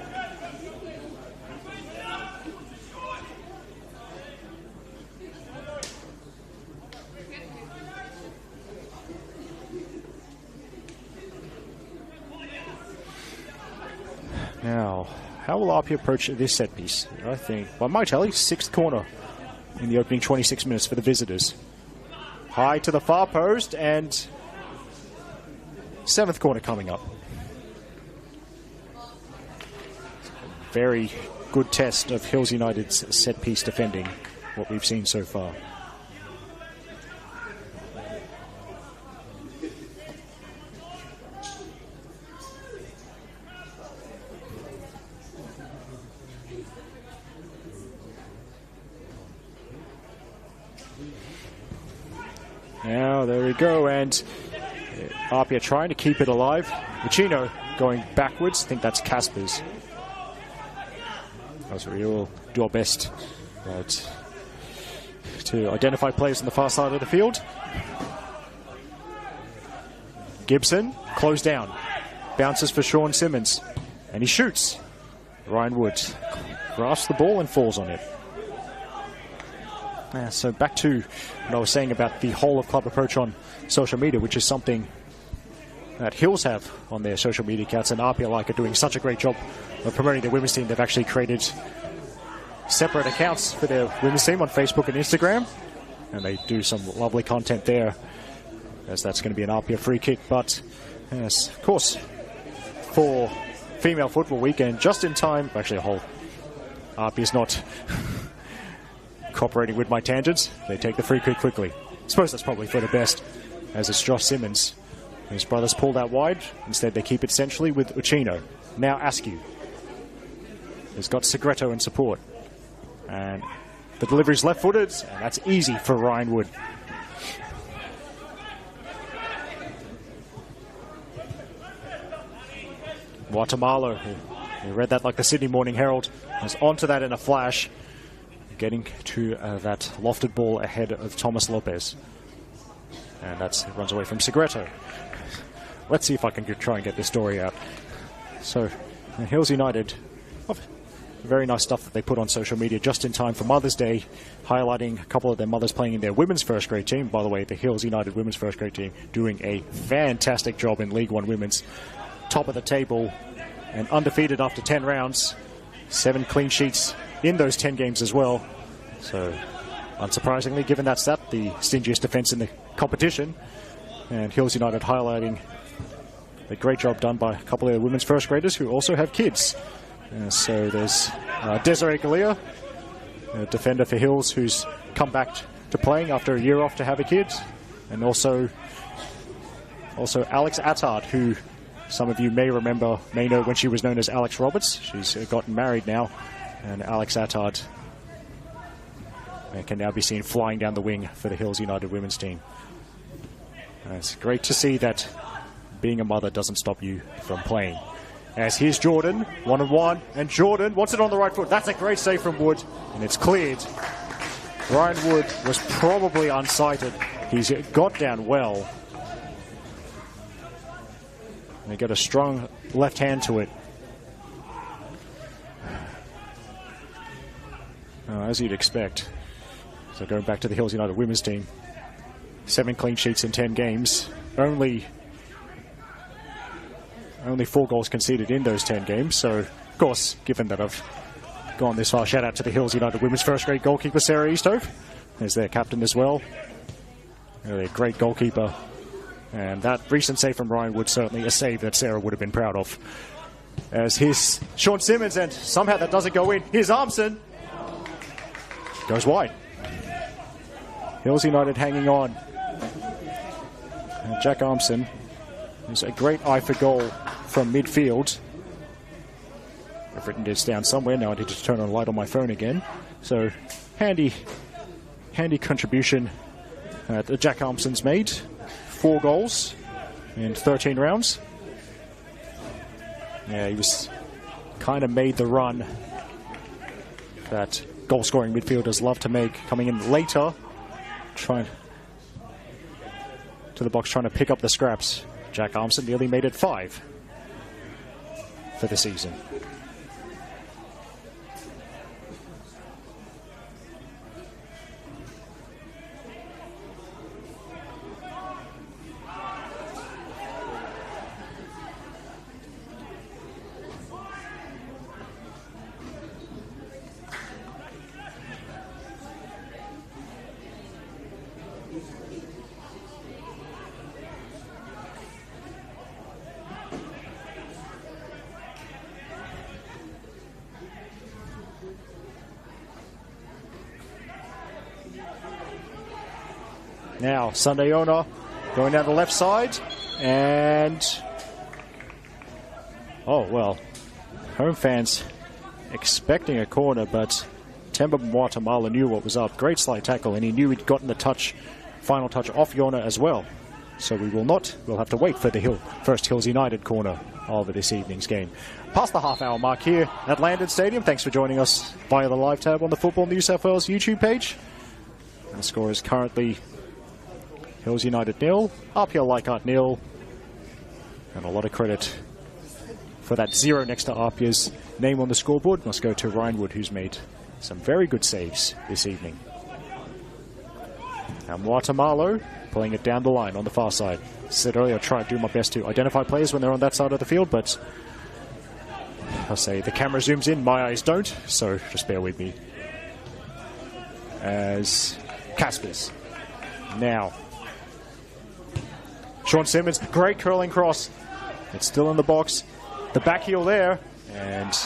[SPEAKER 1] Now, how will APIA approach this set piece? I think, by my tally, 6th corner in the opening 26 minutes for the visitors. High to the far post, and 7th corner coming up. Very good test of Hills United's set piece defending, what we've seen so far. Now, there we go, and APIA trying to keep it alive. Uchino going backwards. I think that's Caspers. So we will do our best to identify players on the far side of the field. Gibson, closed down. Bounces for Sean Simmons, and he shoots. Ryan Wood grasps the ball and falls on it. So back to what I was saying about the whole-of-club approach on social media, which is something that Hills have on their social media accounts, and APIA are doing such a great job of promoting their women's team. They've actually created separate accounts for their women's team on Facebook and Instagram, and they do some lovely content there, as that's going to be an APIA free kick. But, yes, of course, for Female Football Weekend, just in time, actually a whole APIA's not cooperating with my tangents. They take the free kick quickly. I suppose that's probably for the best, as it's Josh Simmons. His brothers pulled out wide. Instead, they keep it centrally with Uchino. Now Askew has got Segreto in support. And the delivery's left-footed, and that's easy for Ryan Wood. Guatemala, who read that like the Sydney Morning Herald, was onto that in a flash, getting to that lofted ball ahead of Thomas Lopez. And that's runs away from Segreto. Let's see if I can try and get this story out. So, Hills United, very nice stuff that they put on social media just in time for Mother's Day, highlighting a couple of their mothers playing in their women's first grade team. By the way, the Hills United women's first grade team doing a fantastic job in League One women's. Top of the table and undefeated after 10 rounds. 7 clean sheets in those 10 games as well. So, unsurprisingly, given that stat, the stingiest defense in the competition. And Hills United highlighting the great job done by a couple of the women's first graders who also have kids. So there's Desiree Galea, a defender for Hills, who's come back to playing after a year off to have a kid. And also Alex Attard, who some of you may know when she was known as Alex Roberts. She's gotten married now. And Alex Attard can now be seen flying down the wing for the Hills United women's team. It's great to see that being a mother doesn't stop you from playing. As here's Jordan, 1-on-1, and Jordan wants it on the right foot. That's a great save from Wood, and it's cleared. Ryan Wood was probably unsighted. He's got down well. And they got a strong left hand to it. As you'd expect. So going back to the Hills United women's team. 7 clean sheets in 10 games. Only 4 goals conceded in those 10 games. So, of course, given that I've gone this far, shout out to the Hills United women's first grade goalkeeper, Sarah Easthope. There's their captain as well. Really a great goalkeeper. And that recent save from Ryan Wood, certainly a save that Sarah would have been proud of. As here's Sean Simmons, and somehow that doesn't go in. Here's Armson. Goes wide. Hills United hanging on. And Jack Armson. There's a great eye for goal from midfield. I've written this down somewhere. Now I need to turn on the light on my phone again. So handy contribution that Jack Armson's made. 4 goals in 13 rounds. Yeah, he was kind of made the run that goal-scoring midfielders love to make, coming in later, trying to the box, trying to pick up the scraps. Jack Armson nearly made it 5 for the season. Now, Sunday Owner going down the left side, and oh, well, home fans expecting a corner, but Temba Guatemala knew what was up. Great slide tackle, and he knew he'd gotten the final touch off Yona as well. So we'll have to wait for the first Hills United corner of this evening's game. Past the half-hour mark here at Landon Stadium. Thanks for joining us via the live tab on the Football New South Wales YouTube page. And the score is currently Hills United 0, APIA Leichhardt 0. And a lot of credit for that 0 next to APIA's name on the scoreboard must go to Ryan Wood, who's made some very good saves this evening. Now Guatemala pulling it down the line on the far side. Said earlier, I try to do my best to identify players when they're on that side of the field, but I'll say the camera zooms in, my eyes don't, so just bear with me. As Caspers. Now, Sean Simmons, great curling cross. It's still in the box. The back heel there, and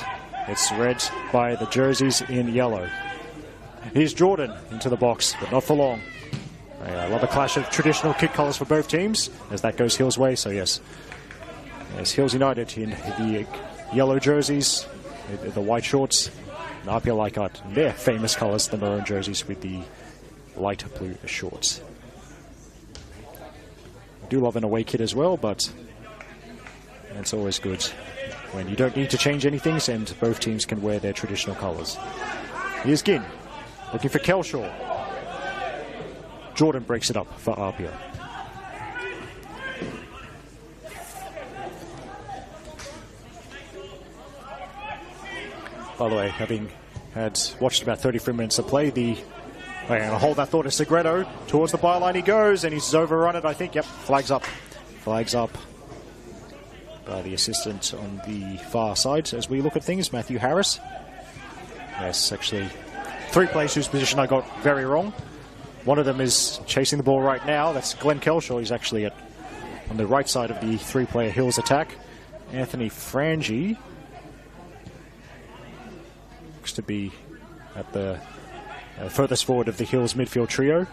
[SPEAKER 1] it's read by the jerseys in yellow. Here's Jordan into the box, but not for long. I love a clash of traditional kit colours for both teams, as that goes Hills' way, so yes. Yes, Hills United in the yellow jerseys, the white shorts, and APIA Leichhardt in their famous colours, the maroon jerseys with the light blue shorts. I do love an away kit as well, but it's always good when you don't need to change anything and both teams can wear their traditional colours. Here's Ginn, looking for Kelshaw. Jordan breaks it up for APIA. By the way, having watched about 33 minutes of play, I'll hold that thought to Segredo. Towards the byline he goes, and he's overrun it, I think. Yep, flags up. Flags up. by the assistant on the far side as we look at things, Matthew Harris. Yes, actually, 3 players whose position I got very wrong. One of them is chasing the ball right now. That's Glenn Kelshaw. He's actually on the right side of the 3-player Hills attack. Anthony Frangi looks to be at the furthest forward of the Hills midfield trio.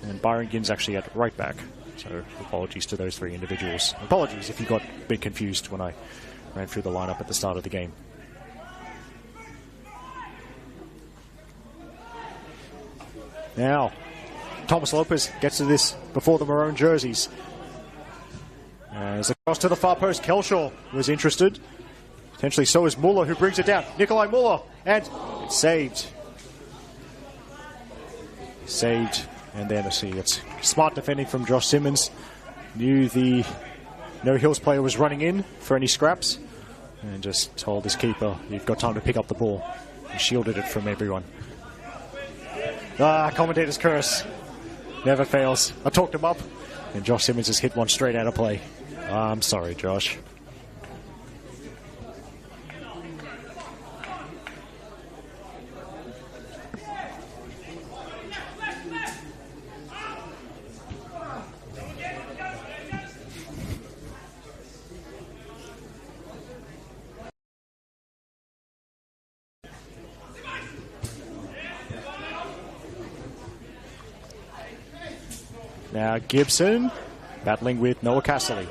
[SPEAKER 1] And Byron Ginn's actually at right back. So apologies to those 3 individuals. Apologies if you got a bit confused when I ran through the lineup at the start of the game. Now, Thomas Lopez gets to this before the maroon jerseys. As across to the far post, Kelshaw was interested. Potentially so is Muller, who brings it down. Nikolai Muller, and it's saved. Saved, and then let's see, it's smart defending from Josh Simmons. Knew the no Hills player was running in for any scraps, and just told his keeper, you've got time to pick up the ball. He shielded it from everyone. Commentator's curse. Never fails. I talked him up, and Josh Simmons has hit one straight out of play. I'm sorry, Josh. Now Gibson battling with Noah Casserly.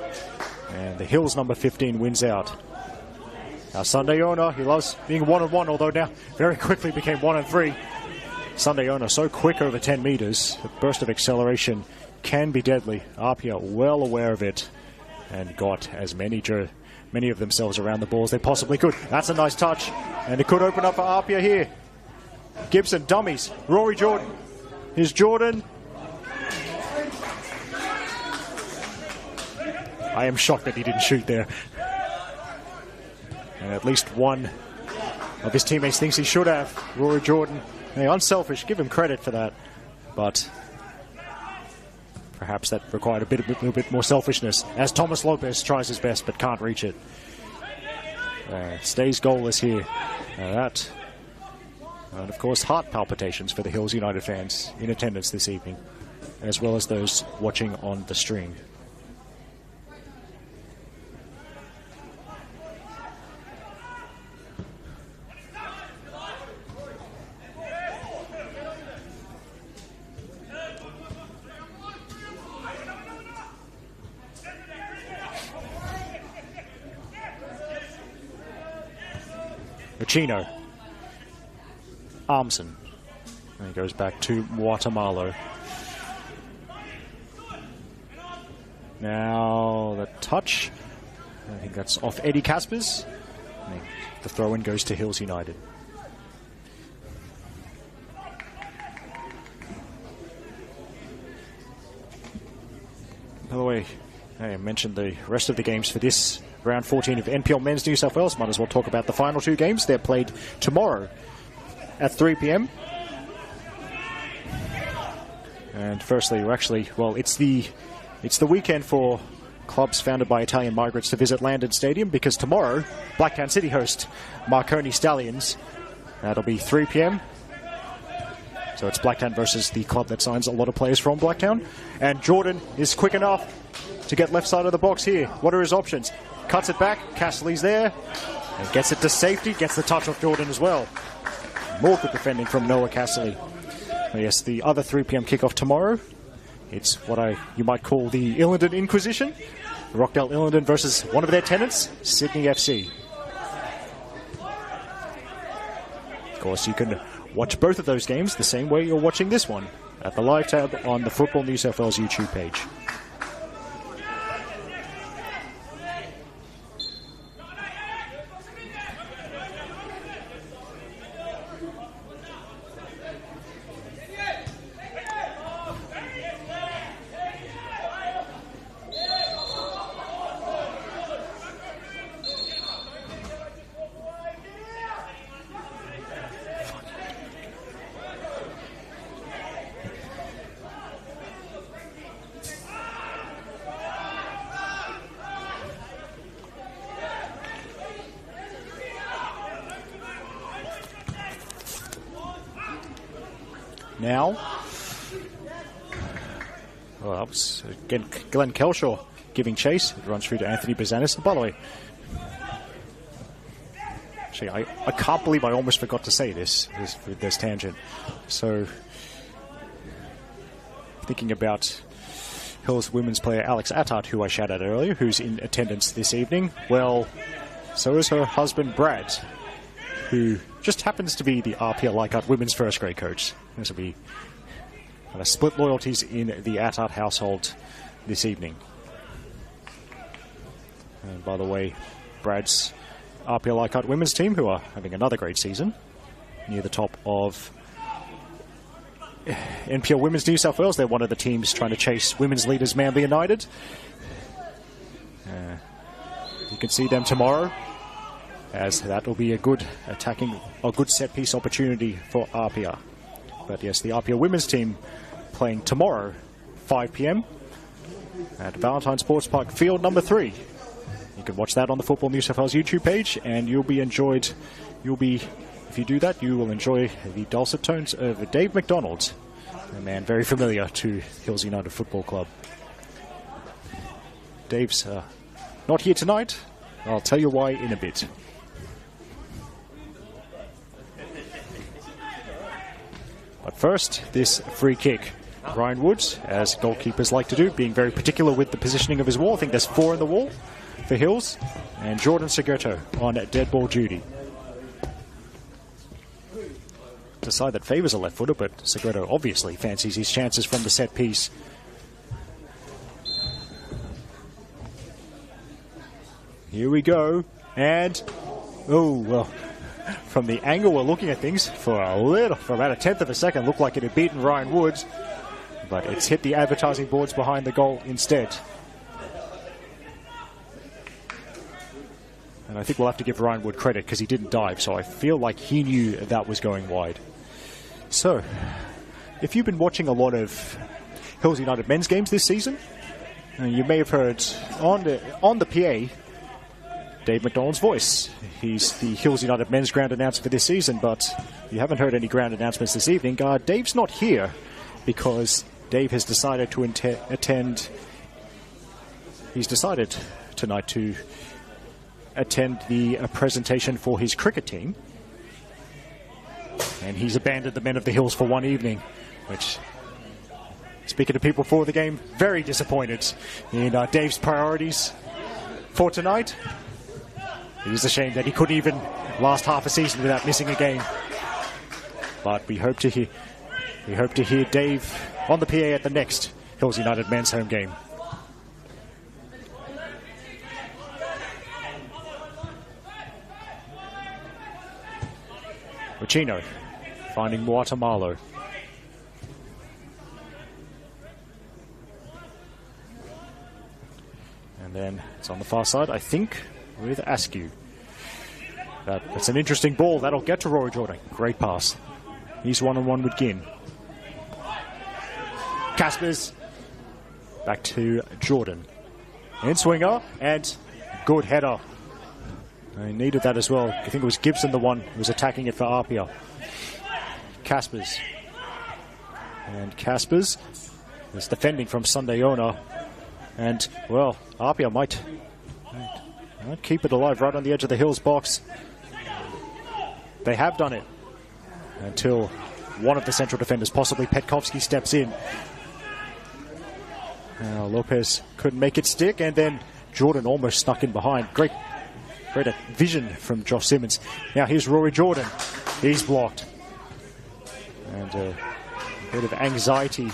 [SPEAKER 1] And the Hills number 15 wins out. Now Sunday Owner, he loves being 1-on-1, although now very quickly became 1-3. Sunday Owner so quick over 10 meters. A burst of acceleration can be deadly. APIA well aware of it and got as many of themselves around the ball as they possibly could. That's a nice touch, and it could open up for APIA here. Gibson dummies. Rory Jordan. Here's Jordan. I am shocked that he didn't shoot there. And at least one of his teammates thinks he should have. Rory Jordan. Hey, unselfish, give him credit for that. But perhaps that required a little bit more selfishness, as Thomas Lopez tries his best but can't reach it. Stays goalless here. And of course, heart palpitations for the Hills United fans in attendance this evening, as well as those watching on the stream. Chino, Armson, and he goes back to Guatemala. Now the touch, I think that's off Eddie Caspers. The throw-in goes to Hills United. By the way, I mentioned the rest of the games for this round 14 of NPL Men's New South Wales. Might as well talk about the final 2 games. They're played tomorrow at 3 p.m. And firstly, it's the weekend for clubs founded by Italian migrants to visit Landon Stadium, because tomorrow Blacktown City host Marconi Stallions. That'll be 3 p.m. So it's Blacktown versus the club that signs a lot of players from Blacktown. And Jordan is quick enough to get left side of the box here. What are his options? Cuts it back, Castley's there, and gets it to safety, gets the touch off Jordan as well. More good defending from Noah Castley. Yes, the other 3 p.m. kickoff tomorrow, it's what you might call the Illingdon Inquisition. Rockdale Illingdon versus one of their tenants, Sydney FC. Of course, you can watch both of those games the same way you're watching this one, at the live tab on the Football New South Wales YouTube page. now. Well, that was again Glenn Kelshaw giving chase. It runs through to Anthony Bazanis. By the way, actually, I can't believe I almost forgot to say this with this tangent. So, thinking about Hills women's player Alex Attard, who I shouted out earlier, who's in attendance this evening. Well, so is her husband Brad, who just happens to be the APIA Leichhardt women's first grade coach. This will be split loyalties in the Attard household this evening. And by the way, Brad's APIA Leichhardt women's team, who are having another great season, near the top of NPL Women's New South Wales. They're one of the teams trying to chase women's leaders Manly United. You can see them tomorrow, as that will be a good set piece opportunity for APIA. But yes, the APIA women's team playing tomorrow, 5 p.m. at Valentine Sports Park, field number 3. You can watch that on the Football New South Wales YouTube page, and if you do that, you will enjoy the dulcet tones of Dave McDonald, a man very familiar to Hills United Football Club. Dave's not here tonight. I'll tell you why in a bit. But first, this free kick. Ryan Woods, as goalkeepers like to do, being very particular with the positioning of his wall. I think there's 4 in the wall for Hills. And Jordan Segreto on dead ball duty. The side that favours a left footer, but Segreto obviously fancies his chances from the set piece. Here we go, and well, from the angle we're looking at things, for about a tenth of a second, looked like it had beaten Ryan Woods, but it's hit the advertising boards behind the goal instead. And I think we'll have to give Ryan Wood credit because he didn't dive, so I feel like he knew that was going wide. So, if you've been watching a lot of Hills United men's games this season, you may have heard on the PA Dave McDonald's voice. He's the Hills United men's ground announcer for this season, but you haven't heard any ground announcements this evening. Dave's not here because Dave has decided to attend. He's decided tonight to attend the presentation for his cricket team. And he's abandoned the men of the Hills for one evening, which, speaking to people before the game, very disappointed in Dave's priorities for tonight. It is a shame that he couldn't even last half a season without missing a game. But we hope to hear Dave on the PA at the next Hills United men's home game. Ricino finding Muatamalo. And then it's on the far side, I think, with Askew. That's an interesting ball. That'll get to Rory Jordan. Great pass. He's one-on-one with Ginn. Caspers. Back to Jordan. In swinger, and good header. He needed that as well. I think it was Gibson the one who was attacking it for APIA. Caspers. And Caspers is defending from Sunday owner. And, well, APIA might keep it alive right on the edge of the Hills box. They have done it until one of the central defenders, possibly Petkovsky, steps in. Lopez couldn't make it stick, and then Jordan almost snuck in behind. Great vision from Josh Simmons. Now here's Rory Jordan. He's blocked. And a bit of anxiety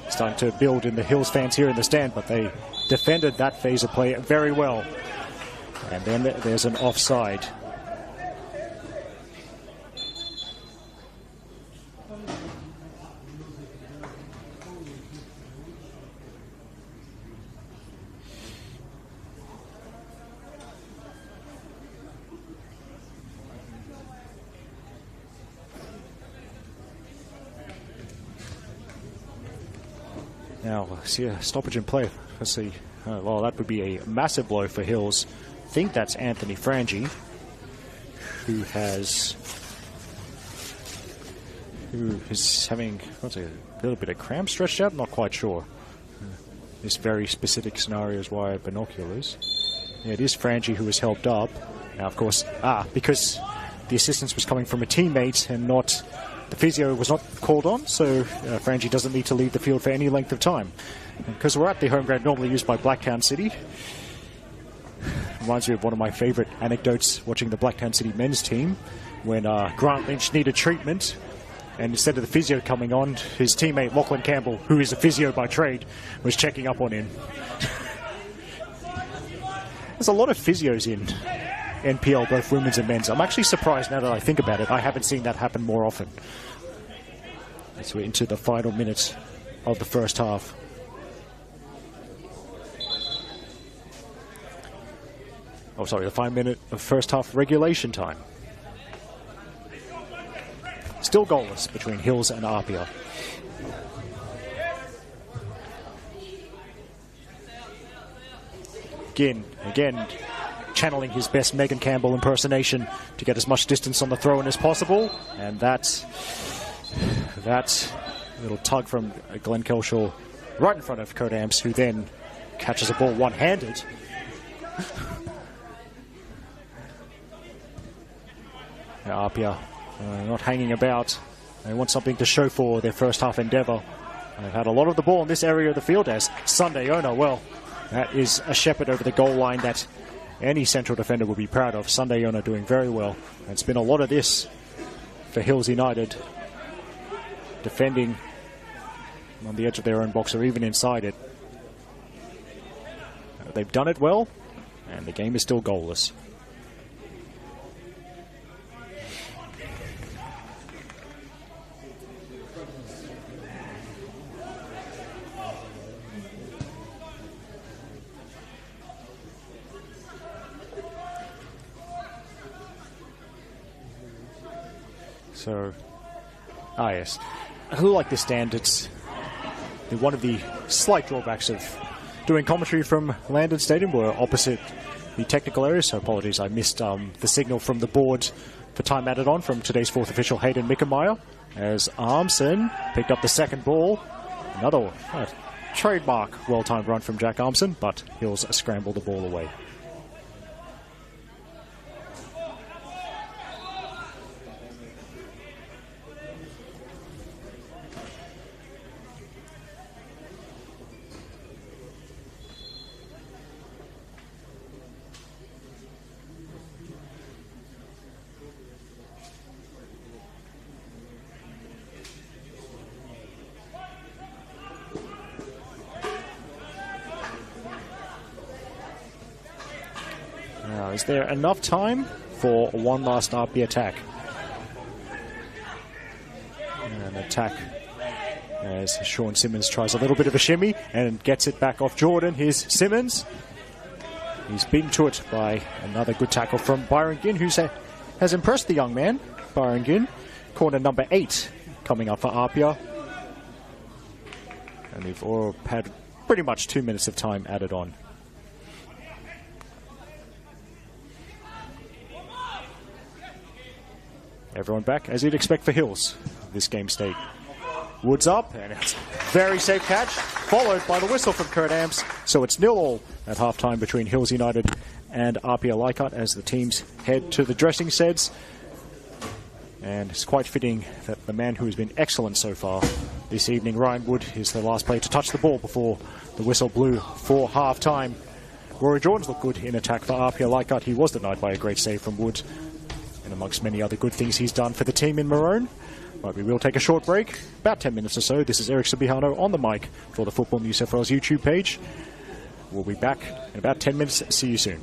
[SPEAKER 1] starting to build in the Hills fans here in the stand, but they defended that phase of play very well. And then there's an offside. Now, see a stoppage in play. Let's see. Well, that would be a massive blow for Hills. I think that's Anthony Frangi, who has who is having a little bit of cramp stretched out, not quite sure. This very specific scenario is why I have binoculars. Yeah, it is Frangie who was helped up. Now, of course, because the assistance was coming from a teammate and not the physio was not called on, so Frangie doesn't need to leave the field for any length of time. Because we're at the home ground normally used by Blacktown City. Reminds me of one of my favourite anecdotes watching the Blacktown City men's team when Grant Lynch needed treatment, and instead of the physio coming on, his teammate Lachlan Campbell, who is a physio by trade, was checking up on him. There's a lot of physios in NPL, both women's and men's. I'm actually surprised now that I think about it. I haven't seen that happen more often. As we're into the final minutes of the first half. Oh, sorry, the 5 minute of first half regulation time. Still goalless between Hills and APIA. Again, channeling his best Megan Campbell impersonation to get as much distance on the throw-in as possible. And that little tug from Glenn Kelshaw right in front of Kurt Amps, who then catches a ball one-handed. APIA not hanging about. They want something to show for their first half endeavour. They've had a lot of the ball in this area of the field as Sunday owner. Well, that is a shepherd over the goal line that any central defender will be proud of. Sunday owner doing very well. It's been a lot of this for Hills United, defending on the edge of their own box or even inside it. They've done it well, and the game is still goalless. So, yes. Who like the standards? One of the slight drawbacks of doing commentary from Landon Stadium were opposite the technical area, so apologies, I missed the signal from the board for time added on from today's fourth official, Hayden Mickemeyer, as Armson picked up the second ball. Another trademark well-timed run from Jack Armson, but Hills scrambled the ball away. Is there enough time for one last RP attack? An attack as Sean Simmons tries a little bit of a shimmy and gets it back off Jordan. Here's Simmons. He's beaten to it by another good tackle from Byron Ginn, who has impressed the young man. Byron Ginn, corner number 8 coming up for APIA. And they've all had pretty much 2 minutes of time added on. Everyone back, as you'd expect for Hills, this game state. Woods up, and it's a very safe catch, followed by the whistle from Kurt Amps. So it's 0-0 at halftime between Hills United and APIA Leichhardt as the teams head to the dressing sheds. And it's quite fitting that the man who has been excellent so far this evening, Ryan Wood, is the last player to touch the ball before the whistle blew for halftime. Rory Jordan's looked good in attack for APIA Leichhardt. He was denied by a great save from Wood, and amongst many other good things he's done for the team in Maroon. But we will take a short break, about 10 minutes or so. This is Eric Subihano on the mic for the Football New South Wales YouTube page. We'll be back in about 10 minutes. See you soon.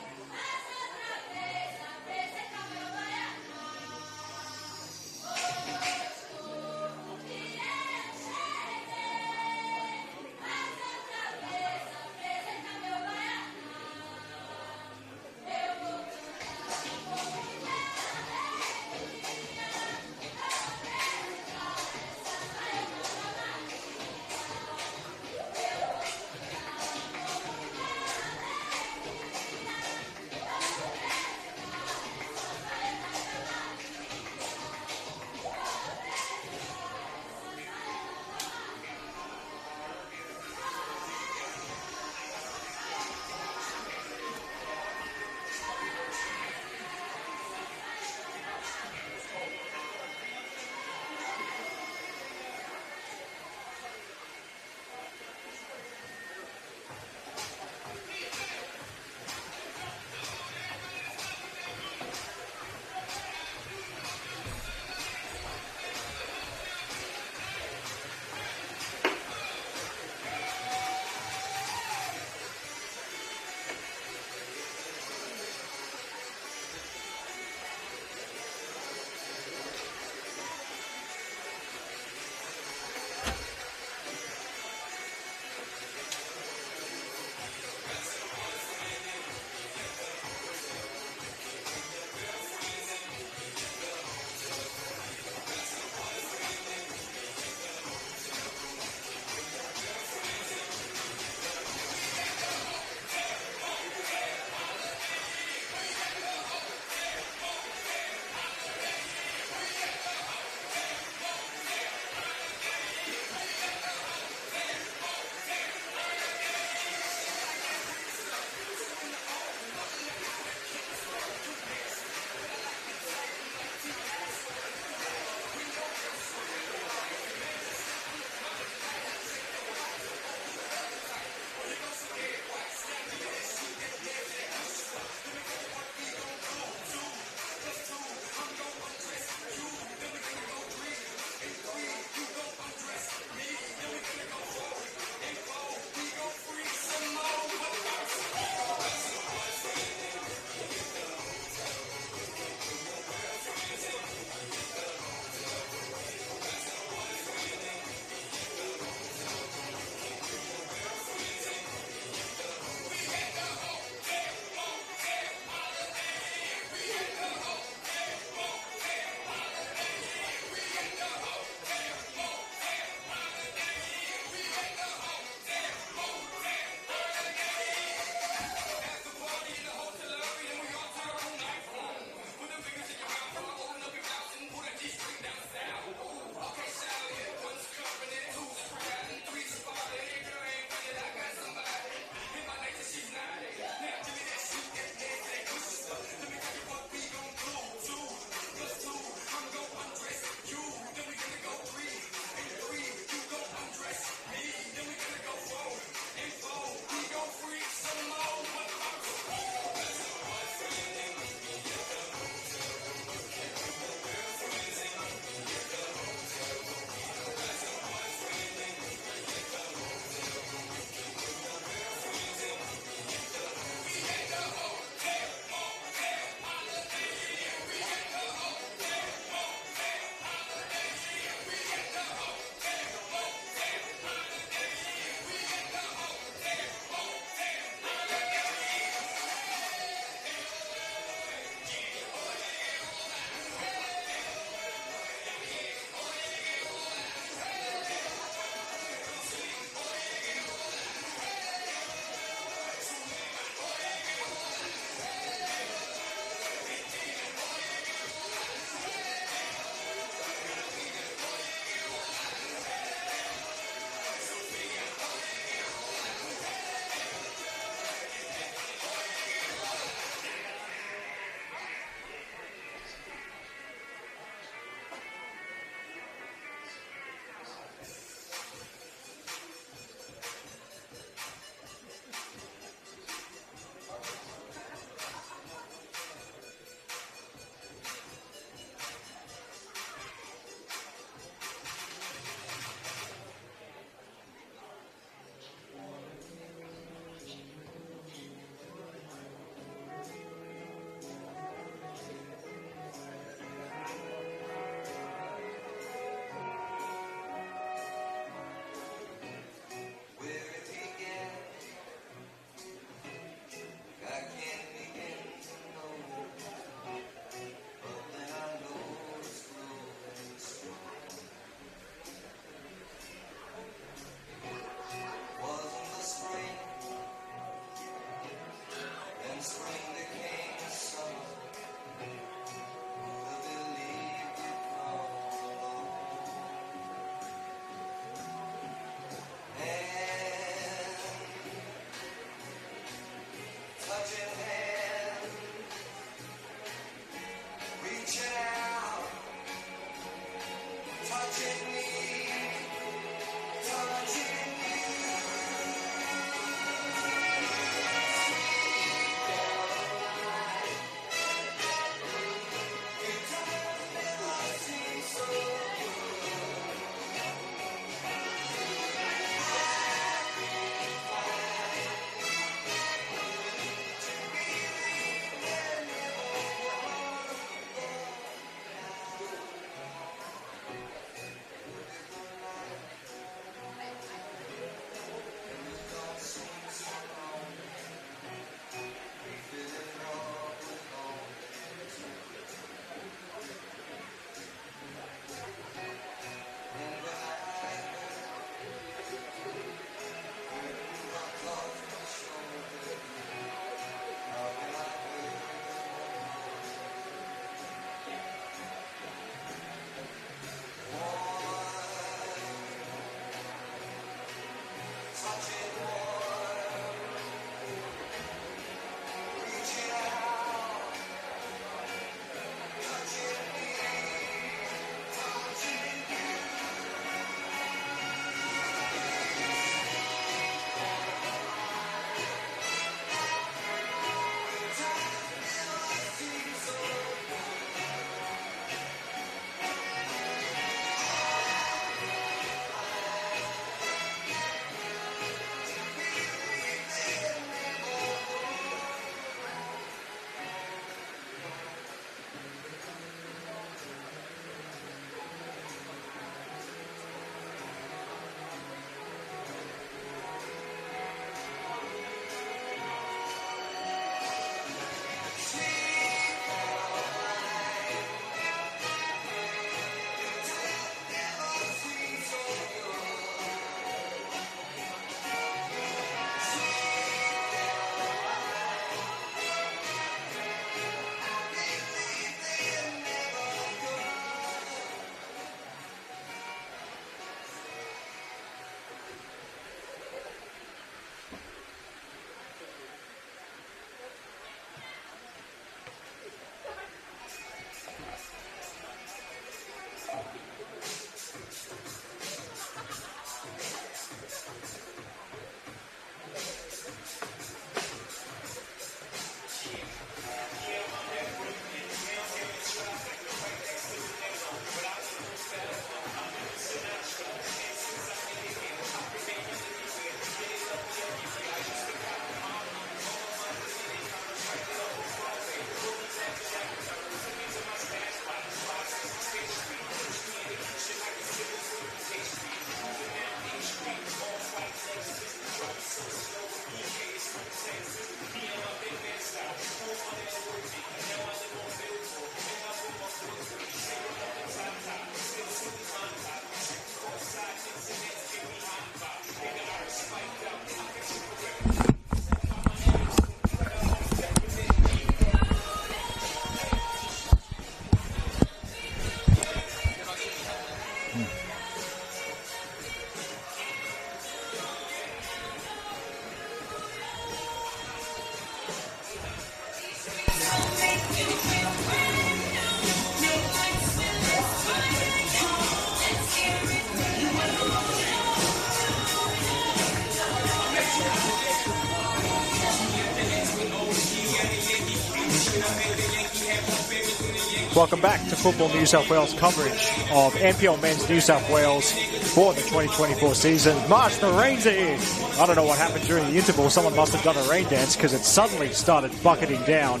[SPEAKER 1] Welcome back to Football New South Wales coverage of NPL Men's New South Wales for the 2024 season. March, the rains are here. I don't know what happened during the interval. Someone must have done a rain dance because it suddenly started bucketing down.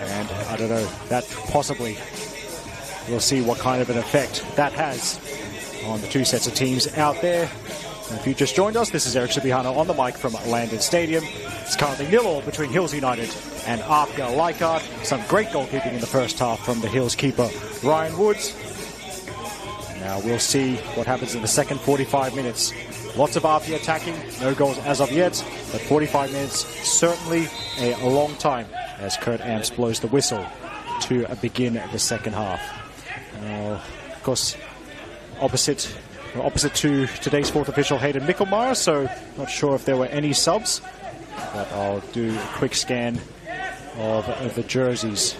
[SPEAKER 1] And I don't know, that possibly, we'll see what kind of an effect that has on the two sets of teams out there. And if you just joined us, this is Eric Subihana on the mic from Landon Stadium. It's currently 0-0 between Hills United and APIA Leichhardt. Some great goalkeeping in the first half from the Hills keeper, Ryan Woods. Now we'll see what happens in the second 45 minutes. Lots of APIA attacking, no goals as of yet, but 45 minutes, certainly a long time as Kurt Amps blows the whistle to begin the second half. Of course, opposite to today's fourth official, Hayden Mickelmeyer, so not sure if there were any subs, but I'll do a quick scan of the jerseys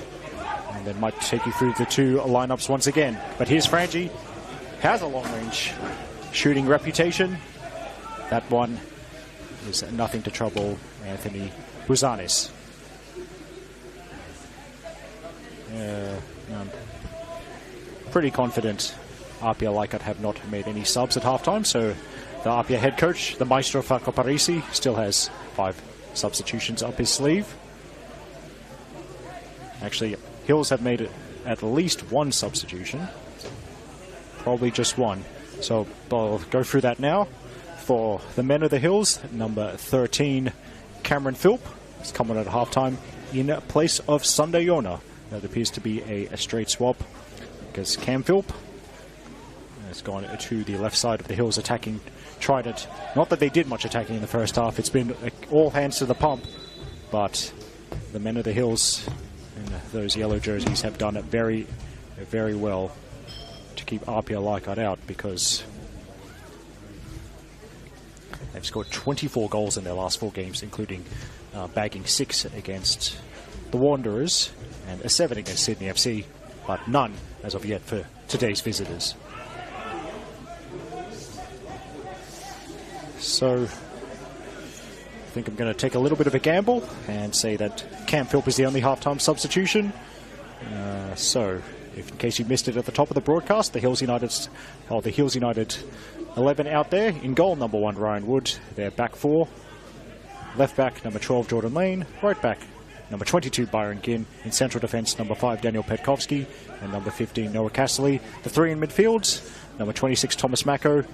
[SPEAKER 1] and then might take you through the two lineups once again. But here's Frangie, has a long-range shooting reputation. That one is nothing to trouble Anthony Buzanis. I'm pretty confident APIA Leichhardt have not made any subs at halftime, so the APIA head coach, the Maestro Falco Parisi, still has 5 substitutions up his sleeve. Actually, Hills have made at least 1 substitution, probably just 1. So I'll go through that now. For the men of the Hills, number 13, Cameron Philp, is coming at halftime in place of Sunday Yona. That appears to be a straight swap because Cam Philp has gone to the left side of the Hills attacking trident. Not that they did much attacking in the first half. It's been all hands to the pump, but the men of the Hills in those yellow jerseys have done it very, very well to keep APIA Leichhardt out, because they've scored 24 goals in their last 4 games, including bagging 6 against the Wanderers and a 7 against Sydney FC, but none as of yet for today's visitors. So I think I'm going to take a little bit of a gamble and say that Cam Philp is the only halftime substitution. So if in case you missed it at the top of the broadcast, the Hills United 11 out there. In goal, number 1, Ryan Wood. Their back 4. Left back, number 12, Jordan Lane. Right back, number 22, Byron Ginn. In central defence, number 5, Daniel Petkovsky. And number 15, Noah Castley. The 3 in midfield, number 26, Thomas Mako.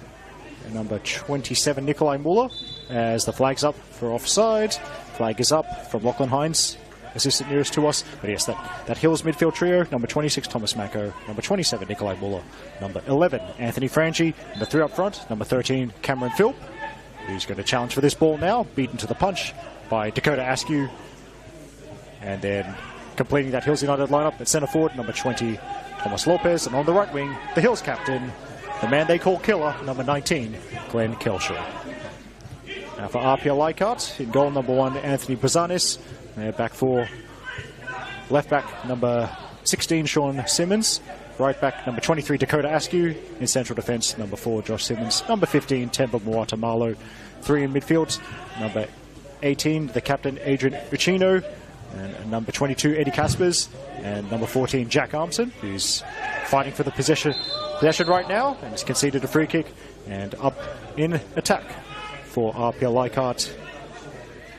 [SPEAKER 1] And number 27, Nikolai Muller. As the flag's up for offside. Flag is up from Lachlan Hines, assistant nearest to us. But yes, that Hills midfield trio, number 26, Thomas Mako. Number 27, Nikolai Muller. Number 11, Anthony Frangie. Number 3 up front, number 13, Cameron Philp, who's going to challenge for this ball now, beaten to the punch by Dakota Askew. And then completing that Hills United lineup at centre forward, number 20, Thomas Lopez. And on the right wing, the Hills captain, the man they call Killer, number 19, Glenn Kelshaw. Now for APIA Leichhardt, in goal, number 1, Anthony Buzanis. Back 4, left back, number 16, Sean Simmons. Right back, number 23, Dakota Askew. In central defence, number 4, Josh Simmons. Number 15, Temba Muatamalo. 3 in midfield, number 18, the captain, Adrian Uccino. And number 22, Eddie Caspers. And number 14, Jack Armson, who's fighting for the possession right now, and has conceded a free kick. And up in attack for APIA Leichhardt.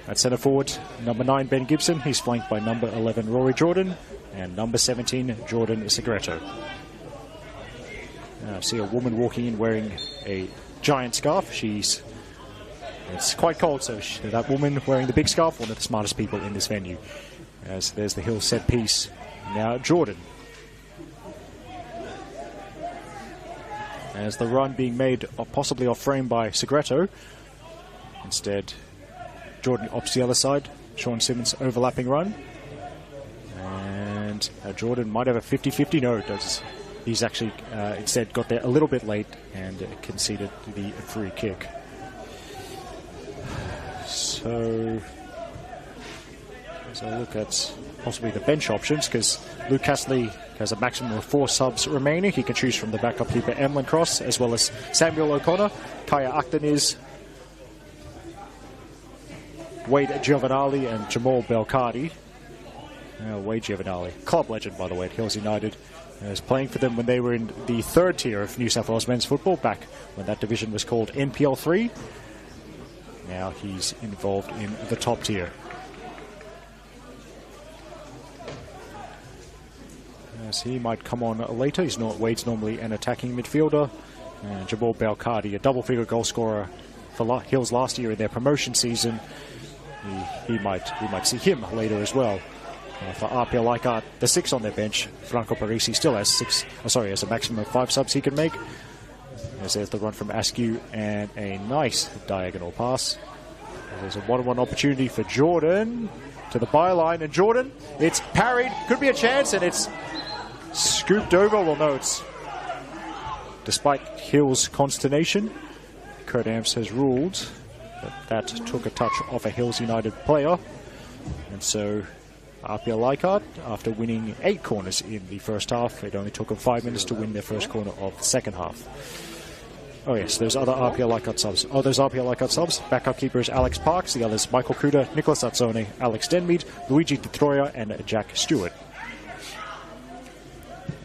[SPEAKER 1] At centre forward, number 9, Ben Gibson. He's flanked by number 11, Rory Jordan, and number 17, Jordan Segreto. I see a woman walking in wearing a giant scarf. It's quite cold, so that woman wearing the big scarf, one of the smartest people in this venue. As there's the Hill set piece. Now Jordan. As the run being made possibly off frame by Segreto. Instead, Jordan opts the other side. Sean Simmons overlapping run. And Jordan might have a 50-50. No, he's actually instead got there a little bit late and conceded the free kick. So as I look at possibly the bench options, because Luke Castley has a maximum of 4 subs remaining. He can choose from the backup keeper Emlyn Cross, as well as Samuel O'Connor, Kaya Akhtanis, Wade Giovanali and Jamal Belcardi. Wade Giovanali, club legend, by the way, at Hills United. He was playing for them when they were in the third tier of New South Wales men's football, back when that division was called NPL 3. Now he's involved in the top tier. As he might come on later. Wade's normally an attacking midfielder. And Jabal Belkadi, a double-figure goal scorer for Hills last year in their promotion season. We might see him later as well. For APIA Leichhardt, the 6 on their bench, Franco Parisi still has has a maximum of 5 subs he can make. As there's the run from Askew and a nice diagonal pass. There's a 1-on-1 opportunity for Jordan to the byline, and Jordan, it's parried, could be a chance, and it's scooped over. Well, no, it's despite Hill's consternation, Kurt Amps has ruled that took a touch off a Hills United player, and so APIA Leichhardt, after winning 8 corners in the first half, it only took them 5 minutes to win their first corner of the second half. Oh yes, there's other APIA Leichhardt subs. Oh, there's APIA Leichhardt subs. Backup keepers Alex Parks, the others Michael Kuda, Nicholas Atzone, Alex Denmead, Luigi Detroya, and Jack Stewart.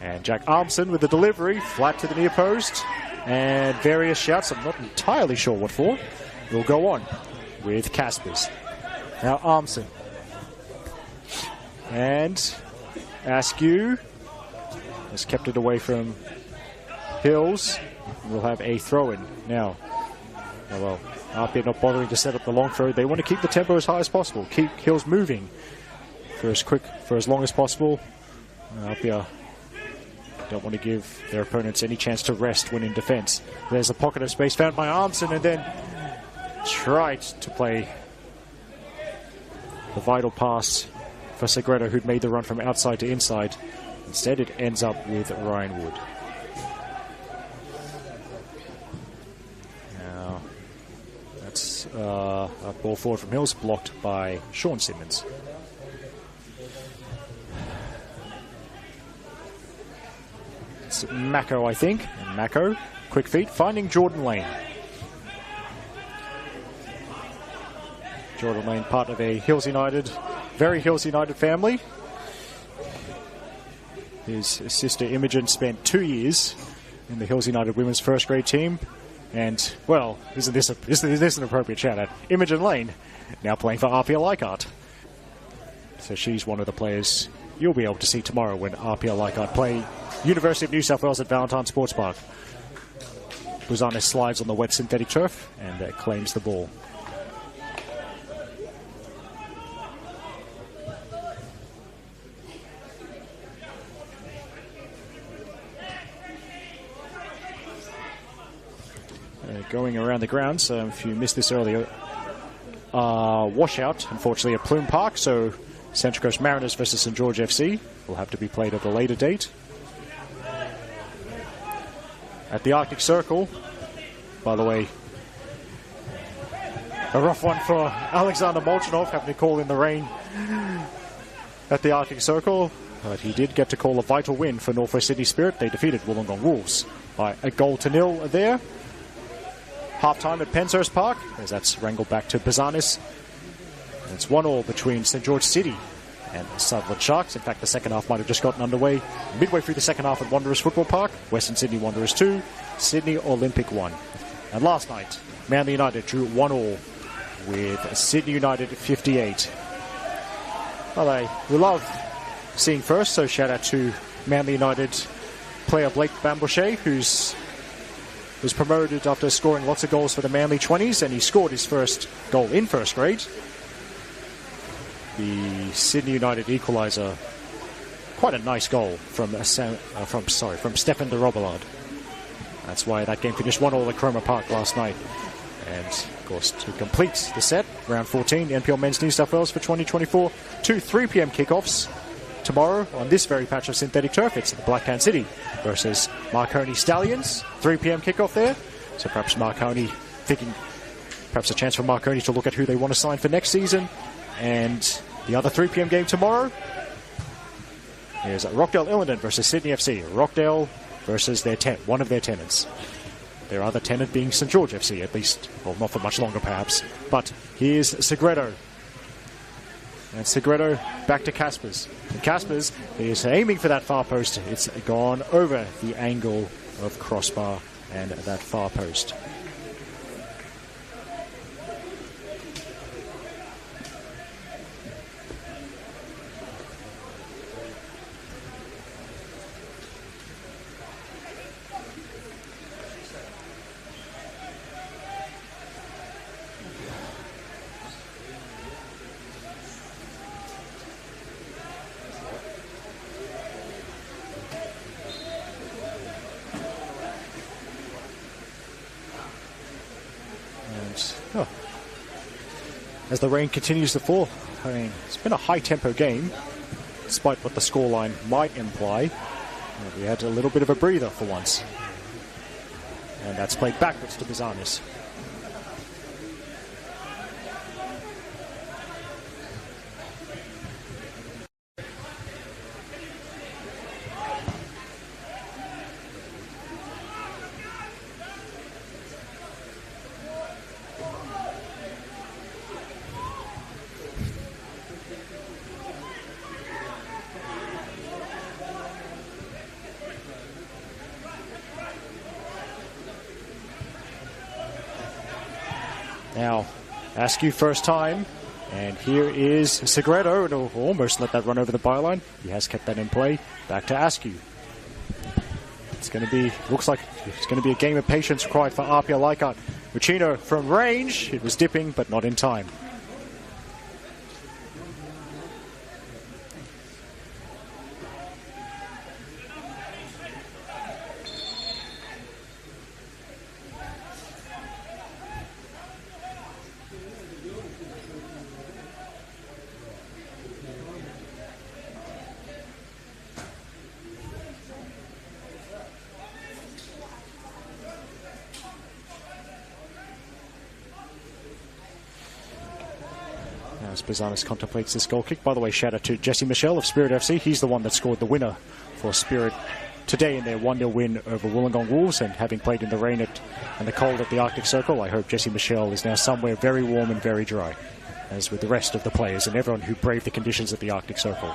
[SPEAKER 1] And Jack Armson with the delivery, flat to the near post, and various shouts, I'm not entirely sure what for, will go on with Caspers. Now Armson. And Askew has kept it away from Hills. We'll have a throw-in now. Oh well, APIA not bothering to set up the long throw. They want to keep the tempo as high as possible. Keep Hills moving for as long as possible. APIA don't want to give their opponents any chance to rest when in defense. There's a pocket of space found by Armson, and then tried to play the vital pass for Segredo, who'd made the run from outside to inside. Instead, it ends up with Ryan Wood. Now, that's a ball forward from Hills, blocked by Sean Simmons. It's Mako, I think. And Mako, quick feet, finding Jordan Lane. Jordan Lane, part of a Hills United, very Hills United family. His sister Imogen spent 2 years in the Hills United women's first grade team. And, well, isn't this an appropriate shout out? Imogen Lane, now playing for APIA Leichhardt. So she's one of the players you'll be able to see tomorrow when APIA Leichhardt play University of New South Wales at Valentine Sports Park. Buzanes slides on the wet synthetic turf and claims the ball. Going around the grounds, if you missed this earlier, washout, unfortunately, at Plume Park, so Central Coast Mariners versus St George FC will have to be played at a later date. At the Arctic Circle, by the way, a rough one for Alexander Molchanov, having to call in the rain at the Arctic Circle, but he did get to call a vital win for Northwest Sydney Spirit. They defeated Wollongong Wolves by 1-0 there. Half-time at Penshurst Park, as that's wrangled back to Buzanes. It's 1-1 between St George City and Sutherland Sharks. In fact, the second half might have just gotten underway midway through the second half at Wanderers Football Park. Western Sydney Wanderers 2, Sydney Olympic 1. And last night, Manly United drew 1-1 with Sydney United 58. Well, we love seeing first, so shout out to Manly United player Blake Bambouche, who's was promoted after scoring lots of goals for the Manly 20s, and he scored his first goal in first grade. The Sydney United equaliser, quite a nice goal from Stefan de Robillard. That's why that game finished 1-1 at Cromer Park last night. And of course, to complete the set, round 14, the NPL Men's New South Wales for 2024, 2 3 p.m. kickoffs tomorrow on this very patch of synthetic turf. It's the Blacktown City versus Marconi Stallions. 3 p.m. kickoff there. So perhaps Marconi thinking, perhaps a chance for Marconi to look at who they want to sign for next season. And the other 3 p.m. game tomorrow is Rockdale Illingdon versus Sydney FC. Rockdale versus one of their tenants. Their other tenant being St George FC, at least. Well, not for much longer perhaps. But here's Segredo. And Segredo back to Caspers. And Caspers is aiming for that far post. It's gone over the angle of crossbar and that far post. As the rain continues to fall, I mean, it's been a high-tempo game, despite what the scoreline might imply. We had a little bit of a breather for once. And that's played backwards to Bizanis. Now, Askew first time, and here is Segredo, and almost let that run over the byline. He has kept that in play. Back to Askew. It's going to be, looks like it's going to be a game of patience required for APIA Leichhardt. Muccino from range, it was dipping, but not in time. As Bizanis contemplates this goal kick. By the way, shout out to Jesse Michelle of Spirit FC. He's the one that scored the winner for Spirit today in their 1-0 win over Wollongong Wolves. And having played in the rain and the cold at the Arctic Circle, I hope Jesse Michelle is now somewhere very warm and very dry, as with the rest of the players and everyone who braved the conditions at the Arctic Circle.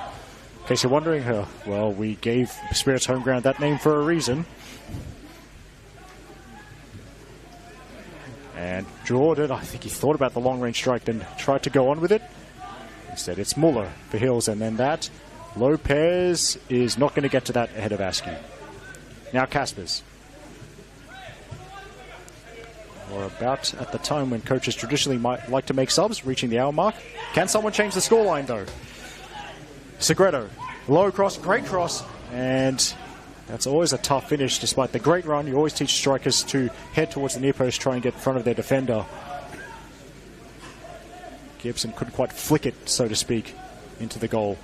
[SPEAKER 1] In case you're wondering, well, we gave Spirit's home ground that name for a reason. And Jordan, I think he thought about the long-range strike, then tried to go on with it. Instead, it's Muller for Hills, and then that. Lopez is not going to get to that ahead of Askew. Now Caspers. Or about at the time when coaches traditionally might like to make subs, reaching the hour mark. Can someone change the scoreline, though? Segredo. Low cross, great cross, and that's always a tough finish, despite the great run. You always teach strikers to head towards the near post, try and get in front of their defender. Gibson couldn't quite flick it, so to speak, into the goal.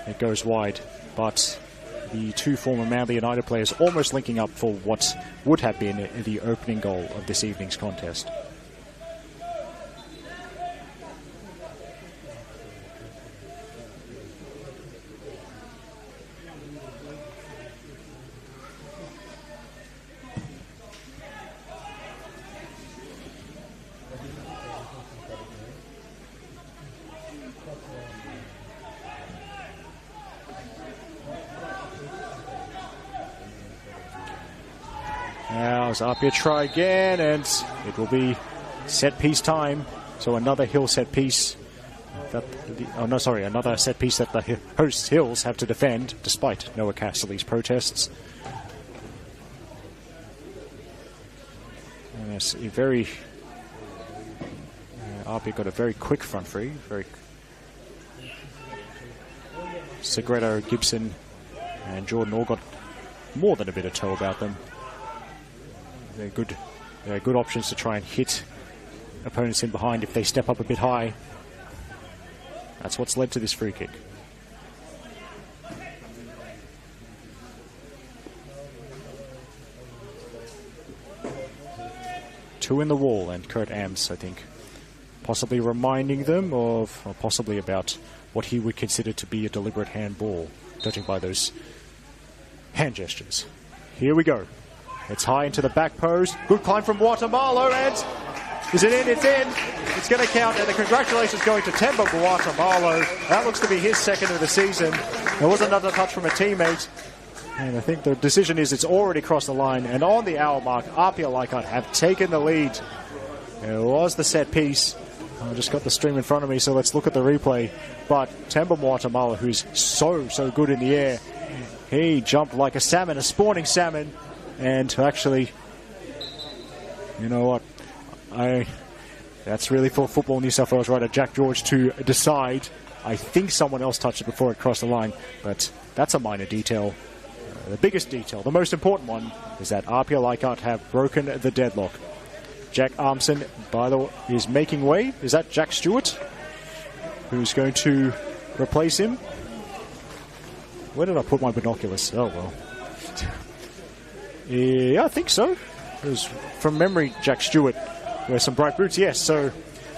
[SPEAKER 1] It goes wide, but the two former Manly United players almost linking up for what would have been the opening goal of this evening's contest. Now as APIA try again, and it will be set piece time. So another Hill set piece. Another set piece that the hosts Hills have to defend, despite Noah Cassidy's protests. And it's a very APIA got a very quick front free. Segredo, Gibson, and Jordan all got more than a bit of toe about them. They're good options to try and hit opponents in behind if they step up a bit high. That's what's led to this free kick. Two in the wall, and Kurt Ams, I think, possibly reminding them of, or possibly about what he would consider to be a deliberate handball, judging by those hand gestures. Here we go. It's high into the back post. Good climb from Guatemala, and Is it in? It's in. It's going to count, and the congratulations going to Temba Guatemala. That looks to be his second of the season. There was another touch from a teammate. And I think the decision is it's already crossed the line. And on the hour mark, APIA Leichhardt have taken the lead. It was the set piece. I just got the stream in front of me, so let's look at the replay. But Temba Guatemala, who's so good in the air, he jumped like a salmon, a spawning salmon. And actually, you know what? That's really for Football New South Wales writer Jack George to decide. I think someone else touched it before it crossed the line, but that's a minor detail. The biggest detail, the most important one, is that APIA Leichhardt have broken the deadlock. Jack Armson, by the way, is making way. Is that Jack Stewart? Who's going to replace him? Where did I put my binoculars? Oh, well. Yeah, I think so. It was, from memory, Jack Stewart. Wear some bright boots, yes. So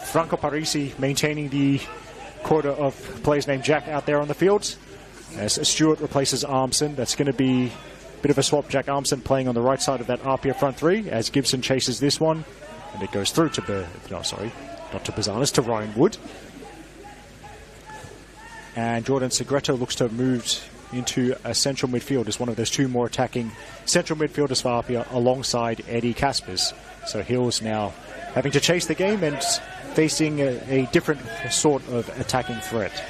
[SPEAKER 1] Franco Parisi maintaining the quota of players named Jack out there on the field. As Stewart replaces Armson, that's going to be a bit of a swap. Jack Armson playing on the right side of that APIA front three as Gibson chases this one. And it goes through to, not to Bazanas, to Ryan Wood. And Jordan Segreto looks to have moved into a central midfield as one of those two more attacking central midfielders for APIA alongside Eddie Caspers. So Hills now having to chase the game and facing a different sort of attacking threat.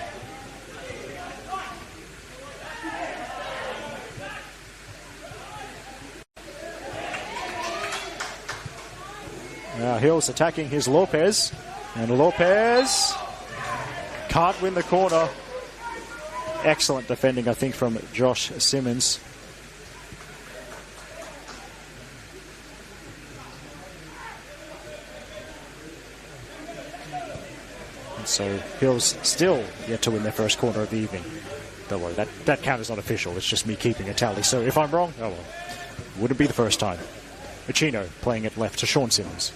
[SPEAKER 1] Now Hills attacking his Lopez, and Lopez can't win the corner. Excellent defending, I think, from Josh Simmons. And so Hills still yet to win their first corner of the evening. Don't worry, that count is not official. It's just me keeping a tally. So if I'm wrong, oh well. Wouldn't be the first time. Uchino playing it left to Sean Simmons.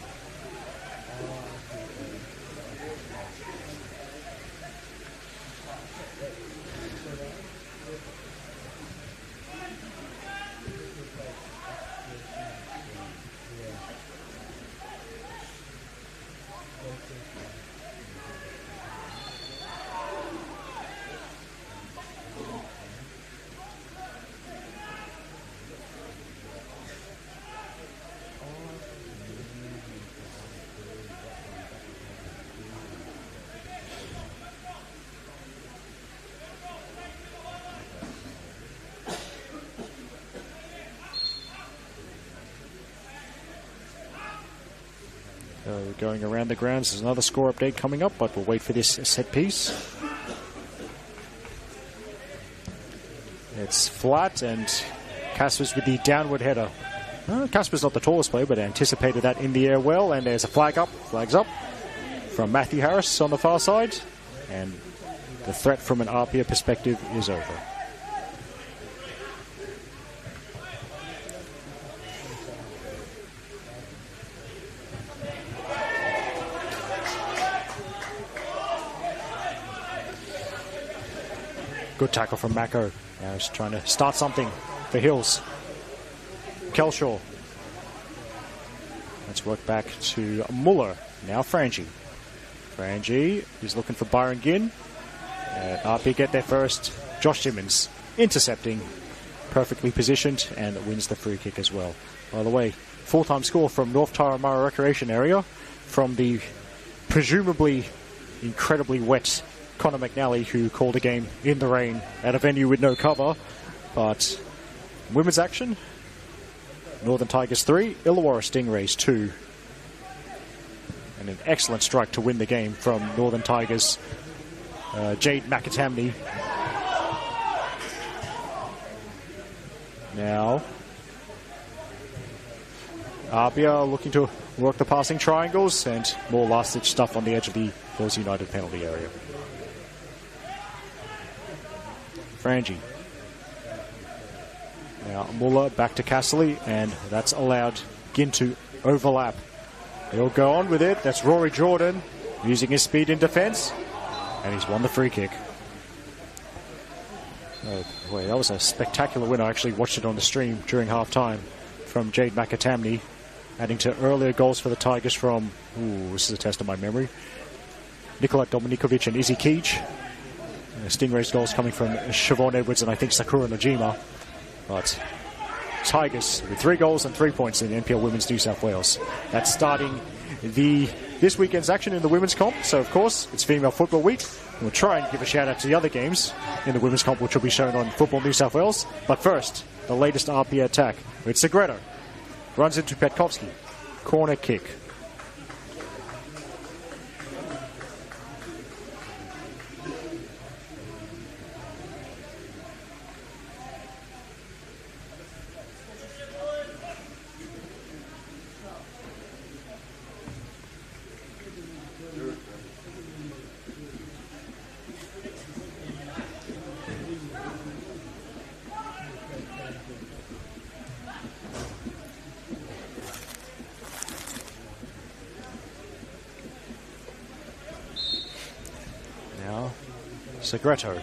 [SPEAKER 1] Going around the grounds, there's another score update coming up, but we'll wait for this set piece. It's flat, and Caspers with the downward header. Caspers not the tallest player, but anticipated that in the air well, and there's a flags up from Matthew Harris on the far side, and the threat from an APIA perspective is over. Good tackle from Mako. Now he's trying to start something for Hills. Kelshaw. Let's work back to Muller. Now Frangie. Frangie is looking for Byron Ginn. RP get there first. Josh Simmons intercepting. Perfectly positioned and wins the free kick as well. By the way, full-time score from North Taramara Recreation Area from the presumably incredibly wet Connor McNally, who called a game in the rain at a venue with no cover. But women's action, Northern Tigers 3, Illawarra Stingrays 2. And an excellent strike to win the game from Northern Tigers, Jade McAtamney. Now, APIA looking to work the passing triangles and more last-ditch stuff on the edge of the Hills United penalty area. Frangie. Now Muller back to Castley, and that's allowed Ginn to overlap. He'll go on with it. That's Rory Jordan using his speed in defence, and he's won the free kick. Oh boy, that was a spectacular win. I actually watched it on the stream during half-time from Jade McAtamney. adding to earlier goals for the Tigers from, this is a test of my memory, Nikola Dominikovic and Izzy Keech. Stingrays goals coming from Siobhan Edwards and I think Sakura Nojima. But Tigers with 3 goals and 3 points in NPL Women's New South Wales. That's starting this weekend's action in the women's comp. So, of course, it's Female Football Week. We'll try and give a shout out to the other games in the women's comp, which will be shown on Football New South Wales. But first, the latest APIA attack. It's Segredo. Runs into Petkovsky. Corner kick. Segreto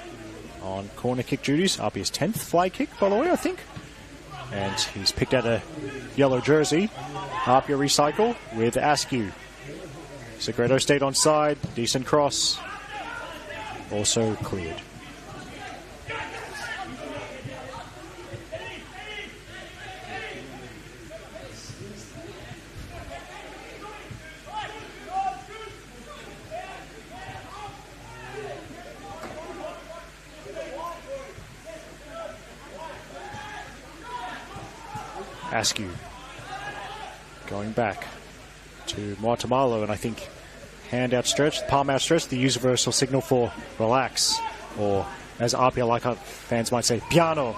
[SPEAKER 1] on corner kick duties. APIA's 10th fly kick, by the way, I think. And he's picked out a yellow jersey. APIA recycle with Askew. Segreto stayed on side. Decent cross. Also cleared. Askew going back to Guatemala, and I think hand outstretched, palm outstretched, the universal signal for relax, or as APIA Leichhardt fans might say, piano.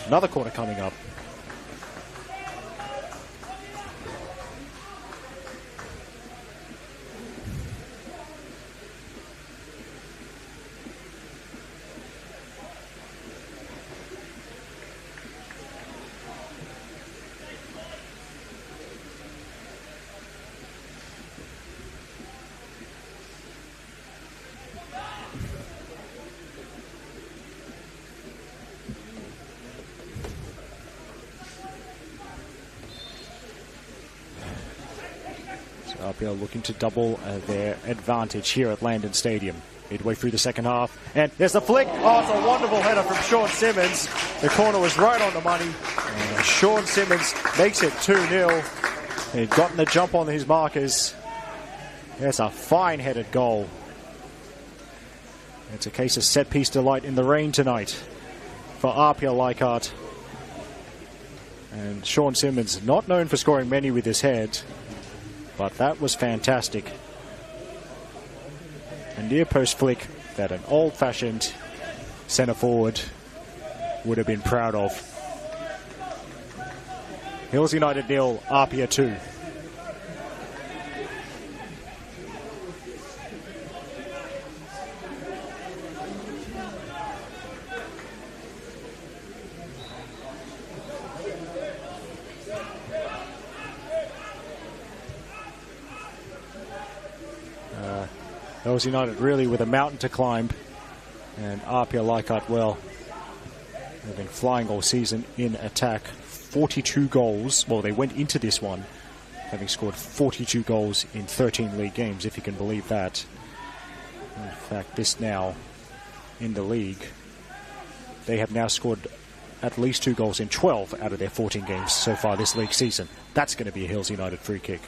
[SPEAKER 1] Another corner coming up. APIA looking to double their advantage here at Landon Stadium. Midway through the second half. And there's the flick. Oh, it's a wonderful header from Sean Simmons. The corner was right on the money. And Sean Simmons makes it 2-0. He'd gotten the jump on his markers. There's a fine headed goal. It's a case of set-piece delight in the rain tonight for APIA Leichhardt. And Sean Simmons, not known for scoring many with his head, but that was fantastic. A near post flick that an old-fashioned centre forward would have been proud of. Hills United 0, APIA 2. Hills United really with a mountain to climb, and APIA Leichhardt, well, they've been flying all season in attack. 42 goals. Well, they went into this one having scored 42 goals in 13 league games, if you can believe that. In fact, this now in the league, they have now scored at least 2 goals in 12 out of their 14 games so far this league season. That's going to be a Hills United free kick.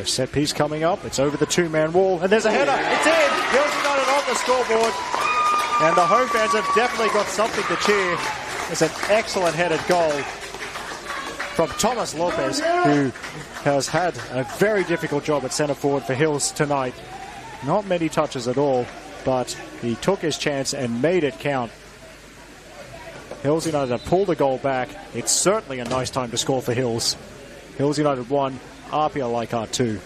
[SPEAKER 1] Set piece coming up. It's over the 2-man wall, and there's a header. It's in. Hills United on the scoreboard, and the home fans have definitely got something to cheer. It's an excellent headed goal from Thomas Lopez, who has had a very difficult job at centre forward for Hills tonight. Not many touches at all, but he took his chance and made it count. Hills United pulled the goal back. It's certainly a nice time to score for Hills. Hills United 1, APIA Leichhardt 2.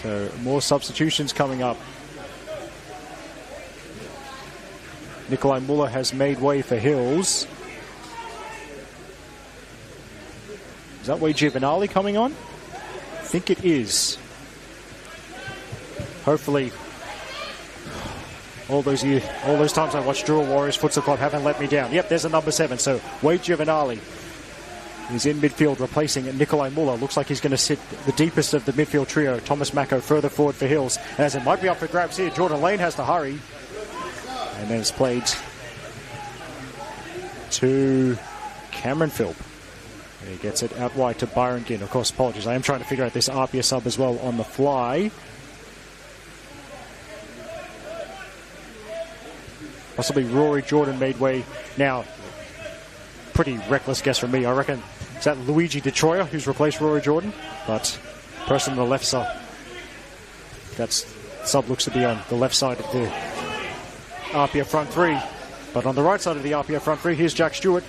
[SPEAKER 1] So more substitutions coming up. Nikolai Muller has made way for Hills. Is that Wade Giovanali coming on? I think it is. Hopefully, all those times I watched Drua Warriors Futsal Club haven't let me down. Yep, there's a number 7. So Wade Giovanali is in midfield replacing Nikolai Muller. Looks like he's going to sit the deepest of the midfield trio. Thomas Mako further forward for Hills. As it might be up for grabs here, Jordan Lane has to hurry. And then it's played to Cameron Philp. And he gets it out wide to Byron Ginn. Of course, apologies. I am trying to figure out this APIA sub as well on the fly. Possibly Rory Jordan made way. Now, pretty reckless guess from me. I reckon, is that Luigi De Troia who's replaced Rory Jordan? But person on the left side, that sub looks to be on the left side of the APIA front three. But on the right side of the APIA front three, here's Jack Stewart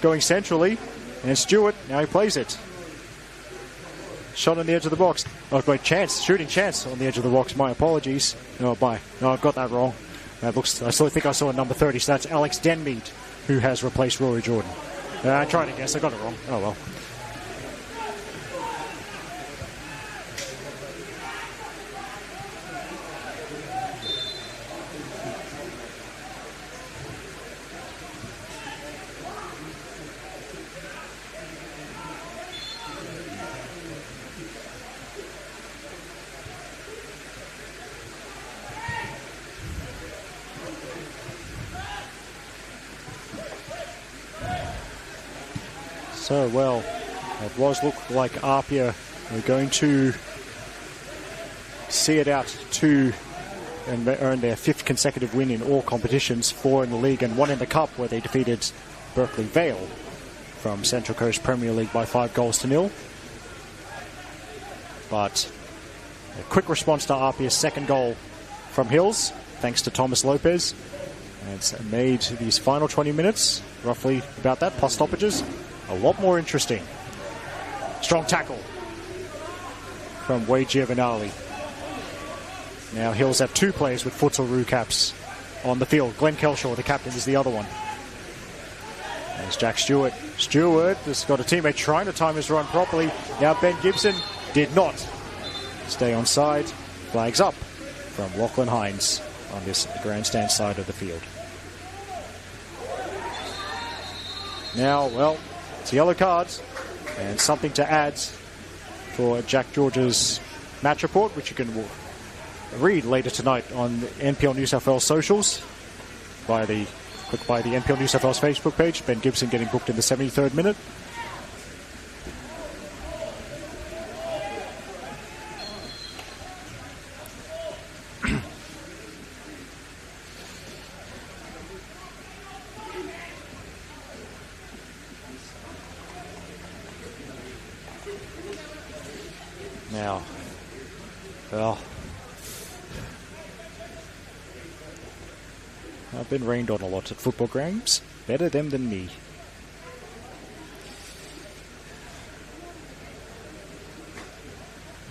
[SPEAKER 1] going centrally. And Stewart, now he plays it. Shot on the edge of the box. Oh, great chance. Shooting chance on the edge of the box. My apologies. No, I've got that wrong. I still think I saw a number 30. So that's Alex Denmead, who has replaced Rory Jordan. I tried to guess. I got it wrong. Oh, well. So, well, it was look like APIA were going to see it out to and earn their 5th consecutive win in all competitions, 4 in the league and 1 in the cup, where they defeated Berkeley Vale from Central Coast Premier League by 5-0. But a quick response to APIA's second goal from Hills, thanks to Thomas Lopez. And it's made these final 20 minutes, roughly about that, plus stoppages, a lot more interesting. Strong tackle from Wade Giovanali. Now Hills have 2 players with futsal Roo caps on the field. Glenn Kelshaw, the captain, is the other one. There's Jack Stewart. Stewart has got a teammate trying to time his run properly. Now Ben Gibson did not stay on side. Flags up from Lachlan Hines on this grandstand side of the field. Now, well, it's yellow cards and something to add for Jack George's match report, which you can read later tonight on the NPL New South Wales socials. Click by the NPL New South Wales Facebook page. Ben Gibson getting booked in the 73rd minute. Now, well, I've been rained on a lot at football games. Better them than me.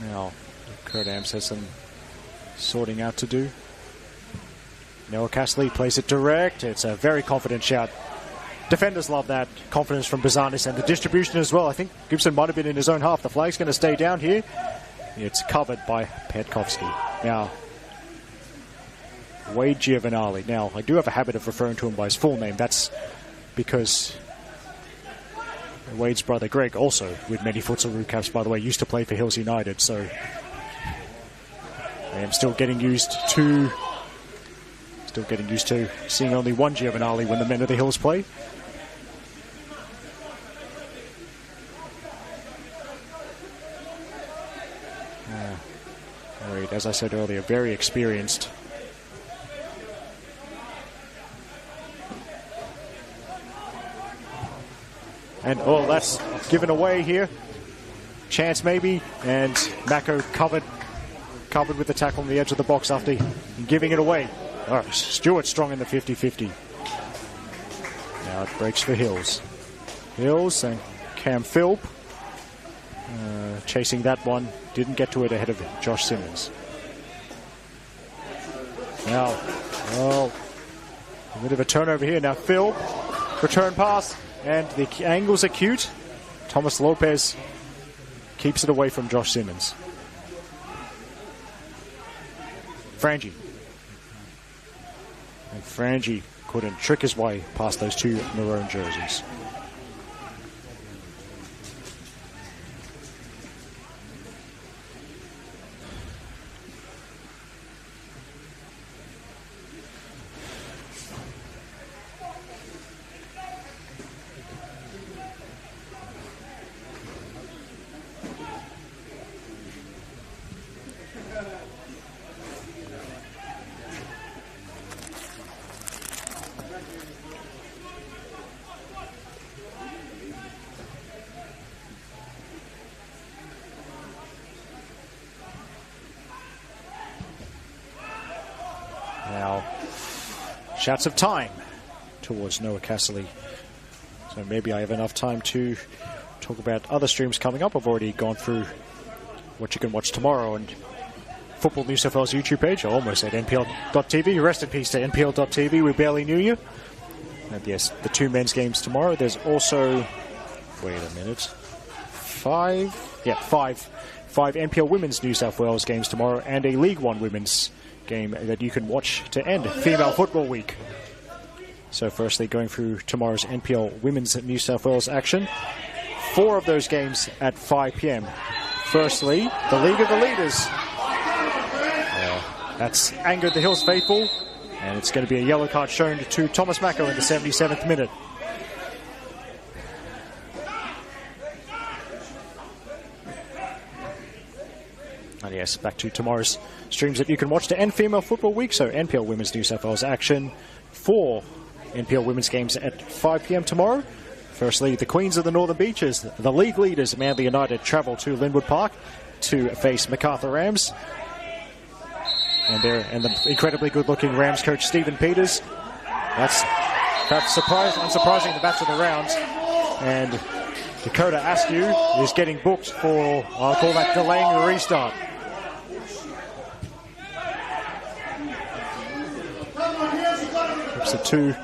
[SPEAKER 1] Now, Kurt Amps has some sorting out to do. Noah Castley plays it direct. It's a very confident shout. Defenders love that confidence from Bazanis and the distribution as well. I think Gibson might have been in his own half. The flag's going to stay down here. It's covered by Petkovsky. Now, Wade Giovanali. Now, I do have a habit of referring to him by his full name. That's because Wade's brother Greg, also with many futsal Roo caps, by the way, used to play for Hills United. So I am still getting used to seeing only one Giovanali when the men of the Hills play. Wade, as I said earlier, very experienced. And, oh, that's given away here. Chance maybe, and Mako covered with the tackle on the edge of the box after giving it away. Oh, Stewart strong in the 50-50. Now it breaks for Hills. Hills and Cam Philp chasing that one. Didn't get to it ahead of Josh Simmons. Now, oh, a bit of a turnover here. Now Philp, return pass, and the angles are cute. Thomas Lopez keeps it away from Josh Simmons. Frangie. And Frangie couldn't trick his way past those two maroon jerseys. Now, shouts of time towards Noah Casserly. So maybe I have enough time to talk about other streams coming up. I've already gone through what you can watch tomorrow and Football New South Wales YouTube page. I almost said NPL.tv. Rest in peace to NPL.tv. We barely knew you. And yes, the two men's games tomorrow. There's also, wait a minute, five NPL Women's New South Wales games tomorrow and a League One Women's game that you can watch to end Female Football Week. So firstly, going through tomorrow's NPL Women's New South Wales action. 4 of those games at 5 p.m. Firstly, the League of the Leaders. That's angered the Hills faithful, and it's going to be a yellow card shown to Thomas Mako in the 77th minute. And yes, back to tomorrow's streams that you can watch to end Female Football Week. So NPL Women's New South Wales action. 4 NPL Women's games at 5 p.m. tomorrow. Firstly, the Queens of the Northern Beaches, the league leaders, Manly United, travel to Linwood Park to face MacArthur Rams. And the incredibly good-looking Rams coach, Stephen Peters. That's unsurprising, the match of the round. And Dakota Askew is getting booked for, I'll call that delaying the restart. So 2.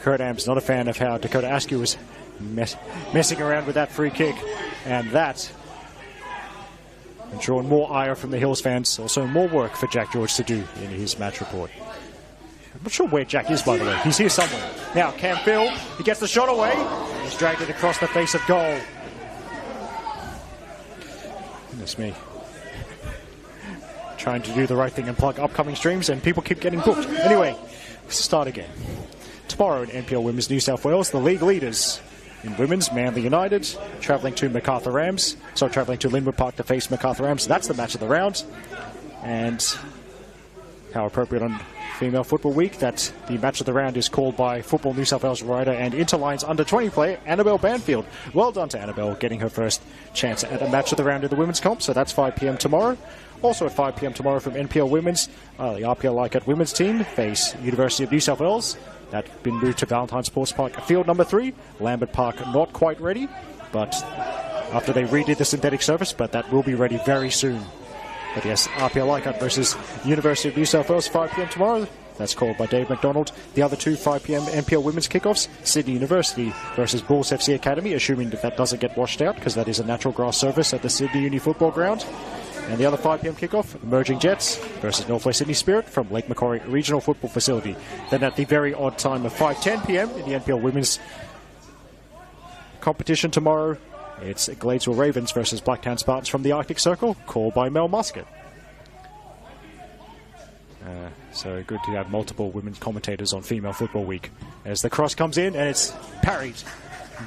[SPEAKER 1] Kurt Am's not a fan of how Dakota Askew was messing around with that free kick. And that drawing more ire from the Hills fans. Also more work for Jack George to do in his match report. I'm not sure where Jack is, by the way. He's here somewhere. Now, Cam Phil, he gets the shot away. He's dragged it across the face of goal. Goodness me. Trying to do the right thing and plug upcoming streams, and people keep getting booked. Anyway, let's start again. Tomorrow in NPL Women's New South Wales, the league leaders in women's, Manly United, travelling to travelling to Linwood Park to face MacArthur Rams. That's the match of the round. And how appropriate on Female Football Week that the match of the round is called by Football New South Wales writer and Interline's under-20 player, Annabelle Banfield. Well done to Annabelle, getting her first chance at a match of the round in the women's comp. So that's 5 p.m. tomorrow. Also at 5 p.m. tomorrow from NPL Women's, the APIA Leichhardt women's team face University of New South Wales. That's been moved to Valentine Sports Park, field number 3. Lambert Park not quite ready, but after they redid the synthetic surface, but that will be ready very soon. But yes, APIA Leichhardt versus University of New South Wales, 5 p.m. tomorrow. That's called by Dave McDonald. The other 2 5 p.m. NPL women's kickoffs, Sydney University versus Bulls FC Academy, assuming that doesn't get washed out, because that is a natural grass surface at the Sydney Uni football ground. And the other 5 p.m. kickoff, Emerging Jets versus Northwest Sydney Spirit from Lake Macquarie Regional Football Facility. Then at the very odd time of 5:10 p.m. in the NPL Women's competition tomorrow, it's Gladesville Ravens versus Blacktown Spartans from the Arctic Circle, called by Mel Muscat. So good to have multiple women's commentators on Female Football Week. As the cross comes in, and it's parried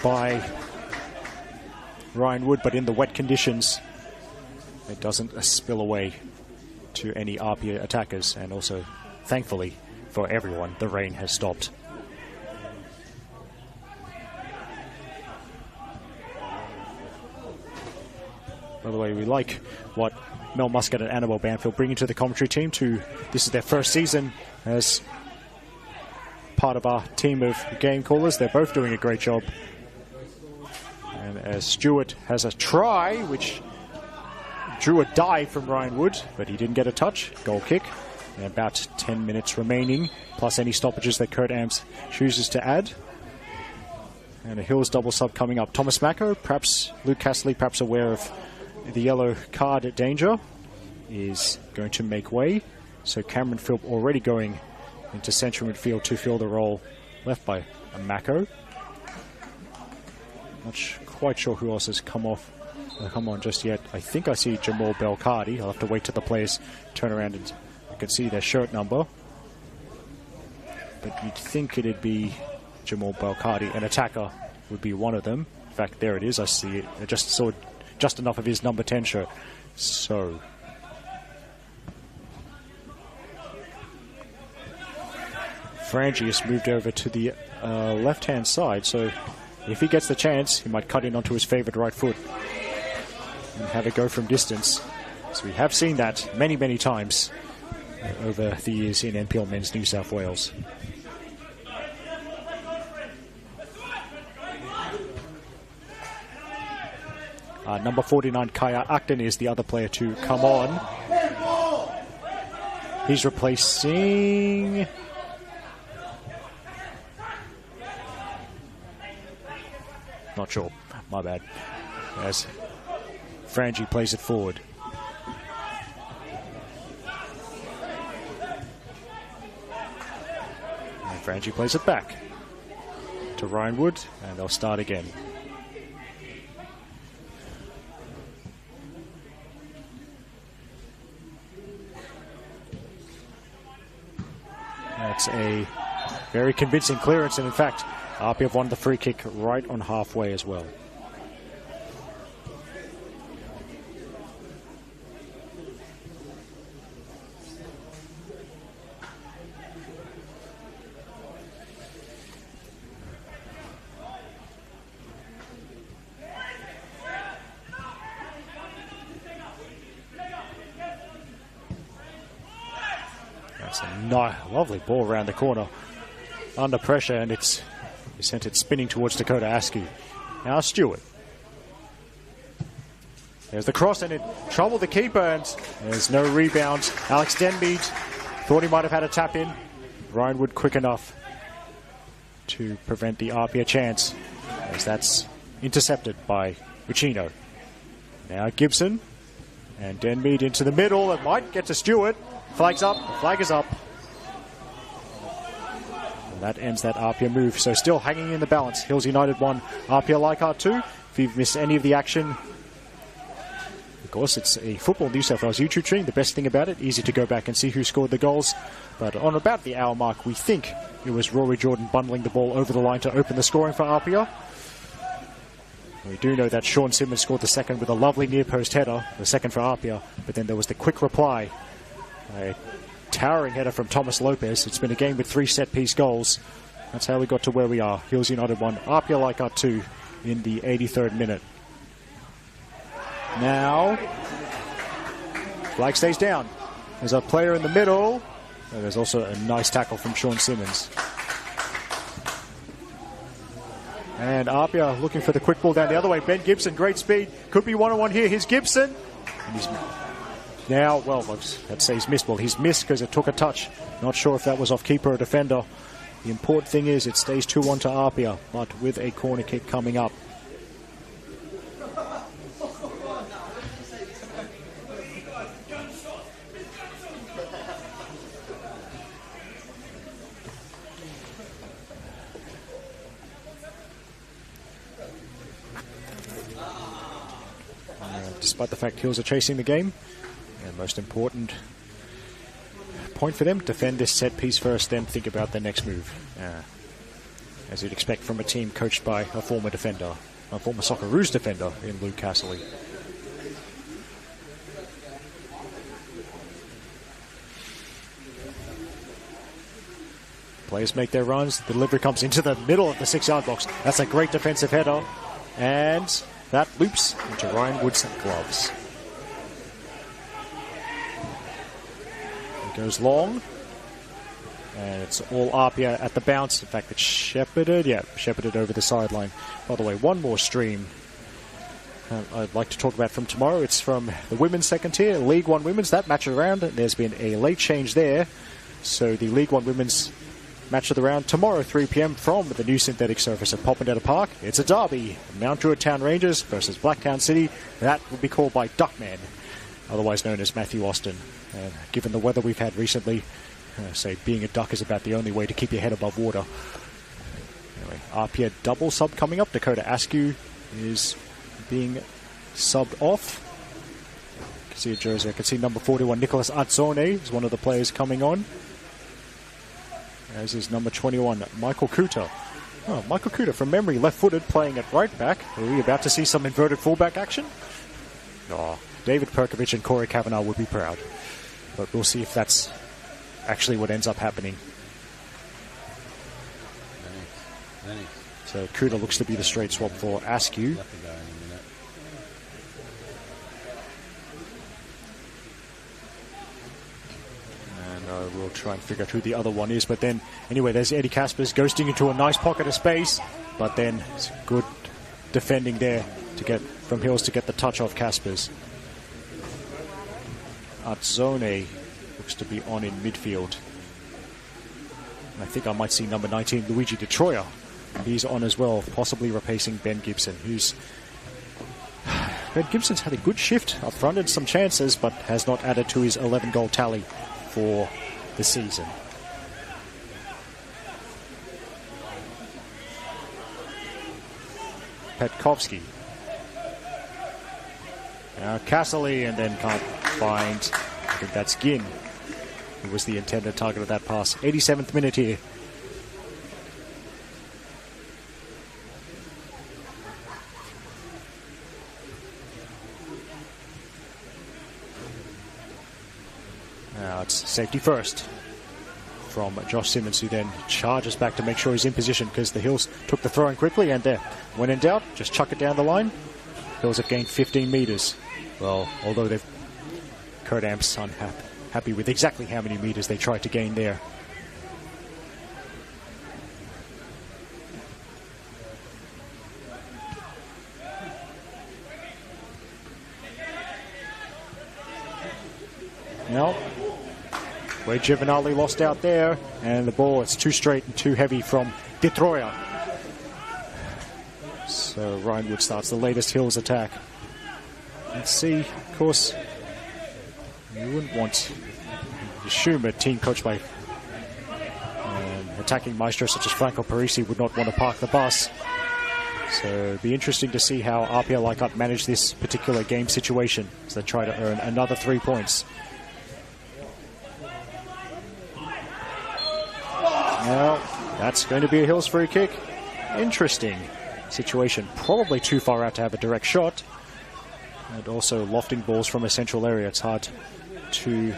[SPEAKER 1] by Ryan Wood, but in the wet conditions, it doesn't spill away to any APIA attackers. And also, thankfully for everyone, the rain has stopped. By the way, we like what Mel Muscat and Annabelle Banfield bring into the commentary team. This is their first season as part of our team of game callers. They're both doing a great job. And as Stewart has a try, which drew a dive from Ryan Wood, but he didn't get a touch. Goal kick. And about 10 minutes remaining, plus any stoppages that Kurt Amps chooses to add. And a Hills double sub coming up. Thomas Mako, perhaps Luke Castley, perhaps aware of the yellow card danger, is going to make way. So Cameron Philp already going into central midfield to fill the role left by Mako. Not quite sure who else has come on just yet. I think I see Jamal Belcardi. I'll have to wait till the players turn around and I can see their shirt number. But you'd think it'd be Jamal Belcardi. An attacker would be one of them. In fact, there it is. I see it. I just saw just enough of his number 10 shirt. So Frangie has moved over to the left-hand side. So if he gets the chance, he might cut in onto his favourite right foot and have it go from distance. So we have seen that many, many times over the years in NPL Men's New South Wales. Number 49, Kaya Acton, is the other player to come on. He's replacing... Not sure. My bad. As Frangie plays it forward. And Frangie plays it back to Ryan Wood, and they'll start again. That's a very convincing clearance, and in fact, APIA have won the free kick right on halfway as well. That's a lovely ball around the corner under pressure, and he sent it spinning towards Dakota Askew. Now Stewart. There's the cross, and it troubled the keeper, and there's no rebound. Alex Denmead thought he might have had a tap in. Ryan Wood quick enough to prevent the APIA chance, as that's intercepted by Uchino. Now Gibson, and Denmead into the middle. It might get to Stewart. Flag's up. The flag is up. And that ends that APIA move. So still hanging in the balance. Hills United 1, APIA Leichhardt 2. If you've missed any of the action, of course, it's a Football New South Wales YouTube stream. The best thing about it, easy to go back and see who scored the goals. But on about the hour mark, we think it was Rory Jordan bundling the ball over the line to open the scoring for APIA. We do know that Sean Simmons scored the second with a lovely near-post header, the second for APIA. But then there was the quick reply. A towering header from Thomas Lopez. It's been a game with 3 set-piece goals. That's how we got to where we are. Hills United 1, APIA Leichhardt 2 in the 83rd minute. Now, flag stays down. There's a player in the middle. And there's also a nice tackle from Sean Simmons. And APIA looking for the quick ball down the other way. Ben Gibson, great speed. Could be one-on-one here. Here's Gibson. And he's now, well, I'd say he's missed. Well, he's missed because it took a touch. Not sure if that was off keeper or defender. The important thing is it stays 2-1 to APIA, but with a corner kick coming up. Despite the fact Hills are chasing the game, and most important point for them, defend this set piece first, then think about their next move. As you'd expect from a team coached by a former defender, a former Socceroos defender in Luke Castley. Players make their runs. The delivery comes into the middle of the 6-yard box. That's a great defensive header. And That loops into Ryan Wood's gloves. It goes long. And it's all APIA at the bounce. In fact, it's shepherded. Yeah, shepherded over the sideline. By the way, one more stream I'd like to talk about from tomorrow. It's from the women's second tier, League One Women's. That match of the round, there's been a late change there. So the League One Women's match of the round tomorrow, 3 p.m. from the new synthetic surface at Popondetta Park. It's a derby. Mount Druitt Town Rangers versus Blacktown City. That will be called by Duckman, otherwise known as Matthew Austin. Given the weather we've had recently, say being a duck is about the only way to keep your head above water. Anyway, APIA double sub coming up. Dakota Askew is being subbed off. You can see a jersey. I can see number 41, Nicholas Azzone, is one of the players coming on. As is number 21, Michael Kuta. Oh, Michael Kuta, from memory, left-footed, playing at right back. Are we about to see some inverted fullback action? Oh, David Perkovich and Corey Kavanagh would be proud. But we'll see if that's actually what ends up happening. So Kuta looks to be the straight swap for Askew. And we'll try and figure out who the other one is. But then, anyway, there's Eddie Caspers ghosting into a nice pocket of space. But then it's good defending there to get from Hills to get the touch off Caspers. Azzone looks to be on in midfield. And I think I might see number 19, Luigi De Troia. He's on as well, possibly replacing Ben Gibson, Ben Gibson's had a good shift up front and some chances, but has not added to his 11-goal tally for the season. Petkovsky. Now Casserly, and then can't find, I think that's Ginn, who was the intended target of that pass. 87th minute here. Now it's safety first from Josh Simmons, who then charges back to make sure he's in position because the Hills took the throw in quickly, and there, when in doubt, just chuck it down the line. Hills have gained 15 metres. Well, although Kurt Amp's unhappy with exactly how many metres they tried to gain there. Now, Wade Giovanali lost out there, and the ball, it's too straight and too heavy from De Troia. So Ryan Wood starts the latest Hills attack. Let's see, of course, you wouldn't want to assume a team coached by attacking maestro such as Franco Parisi would not want to park the bus. So it'd be interesting to see how APIA Leichhardt manage this particular game situation as they try to earn another 3 points. Now, that's going to be a Hills free kick. Interesting situation. Probably too far out to have a direct shot. And also lofting balls from a central area. It's hard to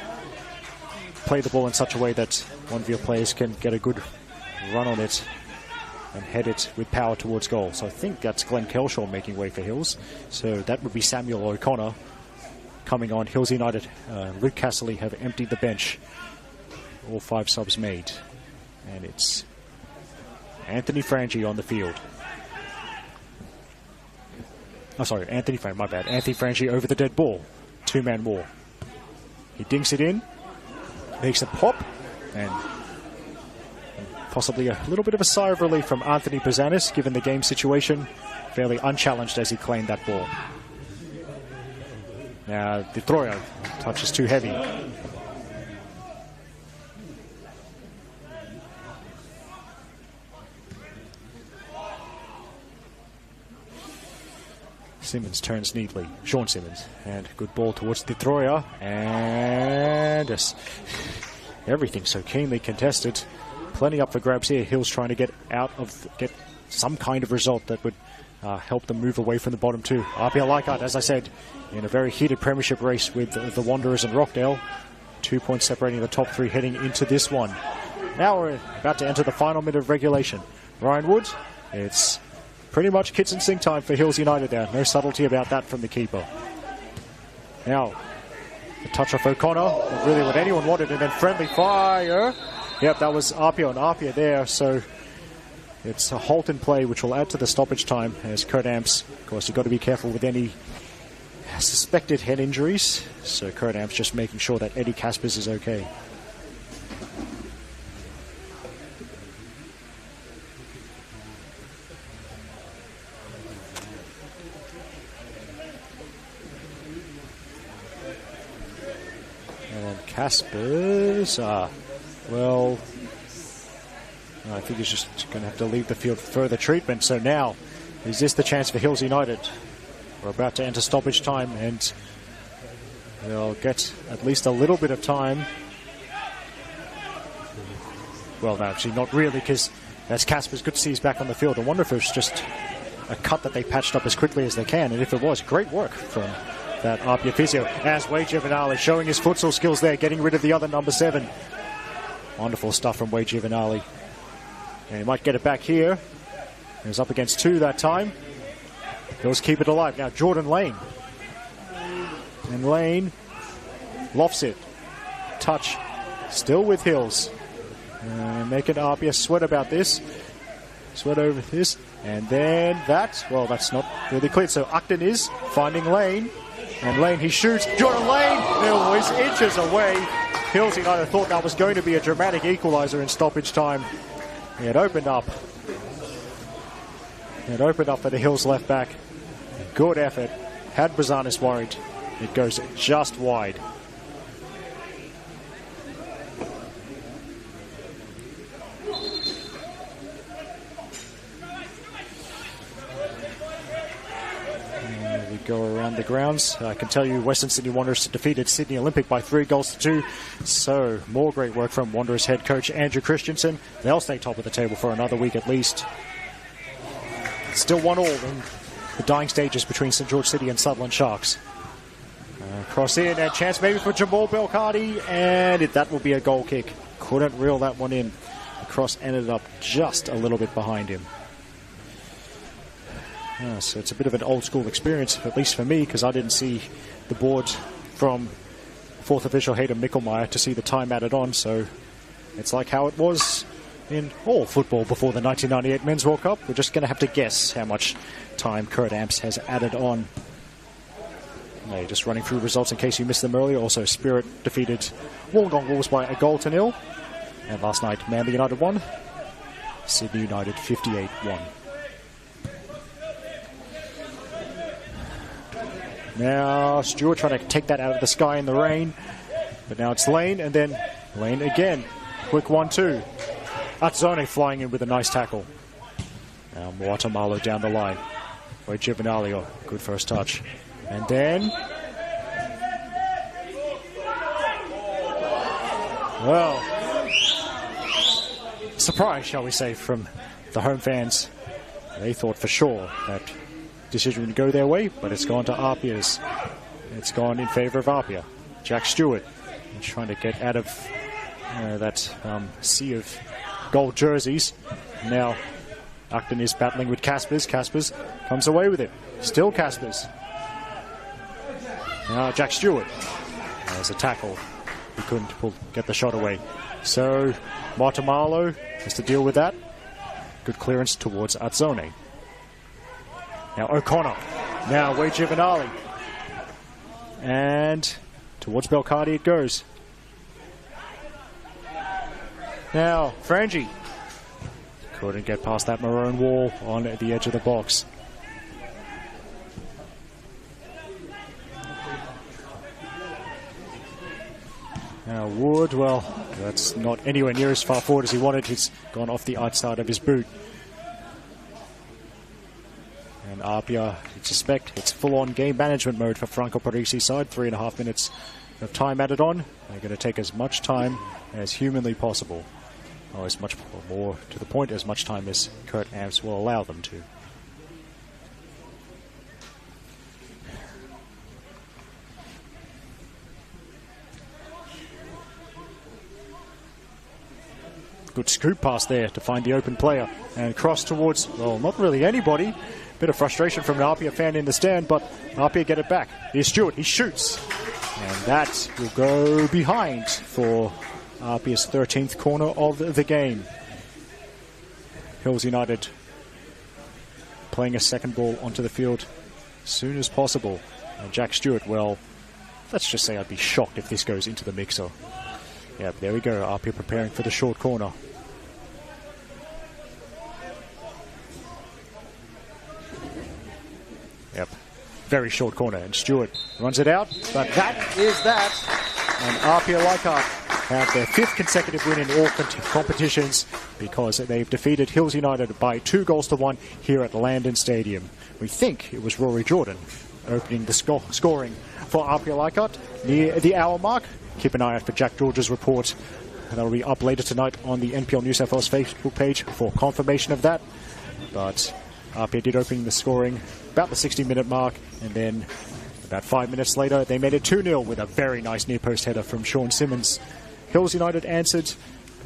[SPEAKER 1] play the ball in such a way that one of your players can get a good run on it and head it with power towards goal. So I think that's Glenn Kelshaw making way for Hills. So that would be Samuel O'Connor coming on. Hills United, Luke Casserly have emptied the bench. All 5 subs made. And it's Anthony Frangi on the field. Oh, sorry, Anthony Frangi over the dead ball. 2-man wall. He dinks it in, makes a pop, and possibly a little bit of a sigh of relief from Anthony Pizanis, given the game situation. Fairly unchallenged as he claimed that ball. Now, De Troia touch is too heavy. Simmons turns neatly. Sean Simmons. And good ball towards De Troia. And everything so keenly contested. Plenty up for grabs here. Hills trying to get some kind of result that would help them move away from the bottom two. APIA Leichhardt, as I said, in a very heated premiership race with the Wanderers and Rockdale. 2 points separating the top 3 heading into this one. Now we're about to enter the final minute of regulation. Ryan Wood, it's Pretty much kitchen sink time for Hills United there. No subtlety about that from the keeper. Now, the touch of O'Connor, not really what anyone wanted, and then friendly fire. Yep, that was APIA on APIA there, so it's a halt in play, which will add to the stoppage time as Kurt Amps. Of course, you've got to be careful with any suspected head injuries, so Kurt Amps just making sure that Eddie Caspers is okay. And Caspers, well, I think he's just going to have to leave the field for further treatment. So now, is this the chance for Hills United? We're about to enter stoppage time, and they'll get at least a little bit of time. Well, no, actually not really, because that's Caspers. Good to see he's back on the field. I wonder if it's just a cut that they patched up as quickly as they can, and if it was, great work from that APIA physio. As Wade Giovanali showing his futsal skills there, getting rid of the other number 7. Wonderful stuff from Wade Giovanali. And he might get it back here. He was up against 2 that time. Hills keep it alive. Now Jordan Lane. And Lane lofts it. Touch still with Hills. Making APIA sweat about this. Sweat over this. And then that, well, that's not really clear. So Upton is finding Lane. And Lane, he shoots. Jordan Lane, he's inches away. Hills United thought that was going to be a dramatic equaliser in stoppage time. It opened up. It opened up for the Hills left back. Good effort. Had Brazanis worried. It goes just wide. We go around the grounds. I can tell you Western Sydney Wanderers defeated Sydney Olympic by 3-2. So more great work from Wanderers head coach Andrew Christensen. They'll stay top of the table for another week at least. Still 1-1 in the dying stages between St George City and Sutherland Sharks. Cross in and chance maybe for Jamal Belcardi, and that will be a goal kick. Couldn't reel that one in. The cross ended up just a little bit behind him. So it's a bit of an old school experience, at least for me, because I didn't see the board from fourth official Hayden Mickelmeyer to see the time added on. So it's like how it was in all football before the 1998 Men's World Cup. We're just going to have to guess how much time Kurt Amps has added on. Just running through results in case you missed them earlier. Also, Spirit defeated Wollongong Wolves by 1-0. And last night, Manly United won. Sydney United 58-1. Now Stewart trying to take that out of the sky in the rain. But now it's Lane, and then Lane again. Quick 1-2. Atzone flying in with a nice tackle. Now Moatamalo down the line. Wade Giovanali, good first touch. And then, well, surprise, shall we say, from the home fans. They thought for sure that decision would go their way, but it's gone to APIA's. It's gone in favour of APIA. Jack Stewart trying to get out of that sea of gold jerseys. Now Upton is battling with Caspers. Caspers comes away with it. Still Caspers. Now Jack Stewart. There's a tackle. He couldn't get the shot away. So Moatamalo has to deal with that. Good clearance towards Atzone. Now O'Connor. Now Wade Giovanali. And towards Belcardi it goes. Now Frangie. Couldn't get past that maroon wall on the edge of the box. Now Wood, well, that's not anywhere near as far forward as he wanted. He's gone off the outside of his boot. And APIA, you'd suspect, it's full-on game management mode for Franco Parisi's side. 3.5 minutes of time added on. They're going to take as much time as humanly possible. Or as much more to the point, as much time as Kurt Amps will allow them to. Good scoop pass there to find the open player. And cross towards, well, not really anybody. Bit of frustration from an APIA fan in the stand, but APIA get it back. Here's Stewart, he shoots. And that will go behind for APIA's 13th corner of the game. Hills United playing a second ball onto the field as soon as possible. And Jack Stewart, well, let's just say I'd be shocked if this goes into the mixer. Yeah, there we go. APIA preparing for the short corner. Yep, very short corner. And Stewart runs it out, but that is that. And APIA Leichhardt have their 5th consecutive win in all competitions because they've defeated Hills United by 2-1 here at Landon Stadium. We think it was Rory Jordan opening the scoring for APIA Leichhardt near the hour mark. Keep an eye out for Jack George's report. That'll be up later tonight on the NPL New South Wales Facebook page for confirmation of that. But APIA did open the scoring about the 60-minute mark, and then about 5 minutes later they made it 2-0 with a very nice near-post header from Sean Simmons. Hills United answered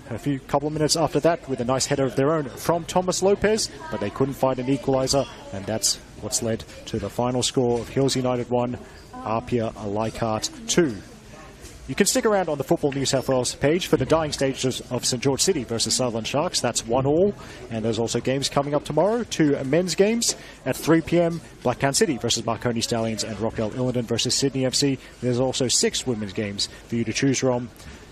[SPEAKER 1] a couple of minutes after that with a nice header of their own from Thomas Lopez, but they couldn't find an equaliser, and that's what's led to the final score of Hills United 1, APIA Leichhardt 2. You can stick around on the Football New South Wales page for the dying stages of St George City versus Sutherland Sharks. That's 1-1. And there's also games coming up tomorrow, 2 men's games at 3 p.m. Blacktown City versus Marconi Stallions and Rockdale Illingdon versus Sydney FC. There's also 6 women's games for you to choose from.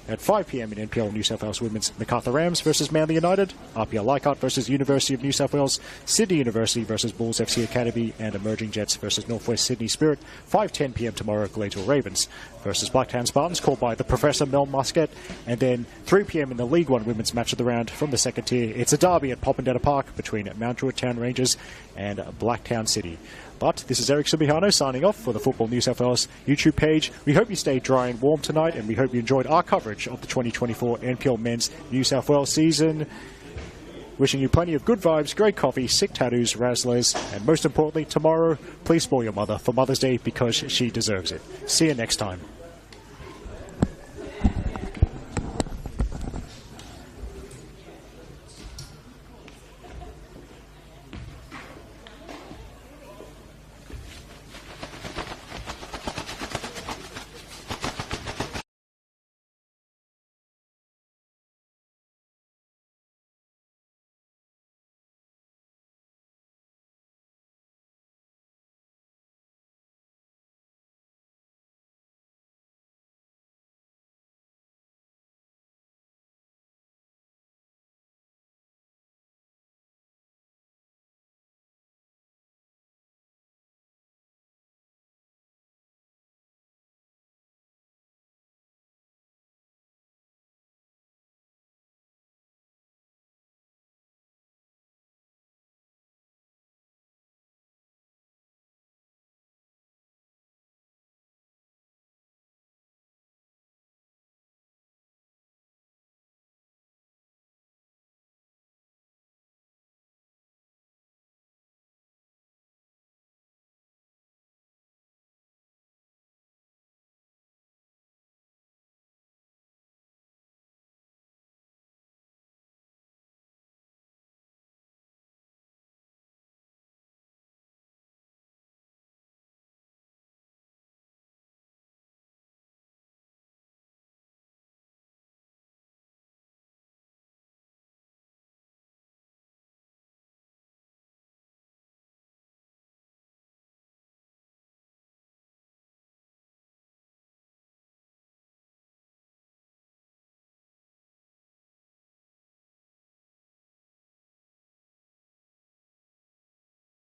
[SPEAKER 1] At 5 p.m. in NPL New South Wales Women's, Macarthur Rams versus Manly United, APIA Leichhardt versus University of New South Wales, Sydney University versus Bulls FC Academy, and Emerging Jets versus Northwest Sydney Spirit. 5:10 p.m. tomorrow, Gladesville Ravens versus Blacktown Spartans, called by the Professor Mel Muscat. And then 3 p.m. in the League One Women's Match of the Round from the second tier. It's a derby at Popondetta Park between Mount Druitt Town Rangers and Blacktown City. But this is Eric Subihano signing off for the Football New South Wales YouTube page. We hope you stayed dry and warm tonight, and we hope you enjoyed our coverage of the 2024 NPL Men's New South Wales season. Wishing you plenty of good vibes, great coffee, sick tattoos, razzlers, and most importantly, tomorrow, please spoil your mother for Mother's Day because she deserves it. See you next time.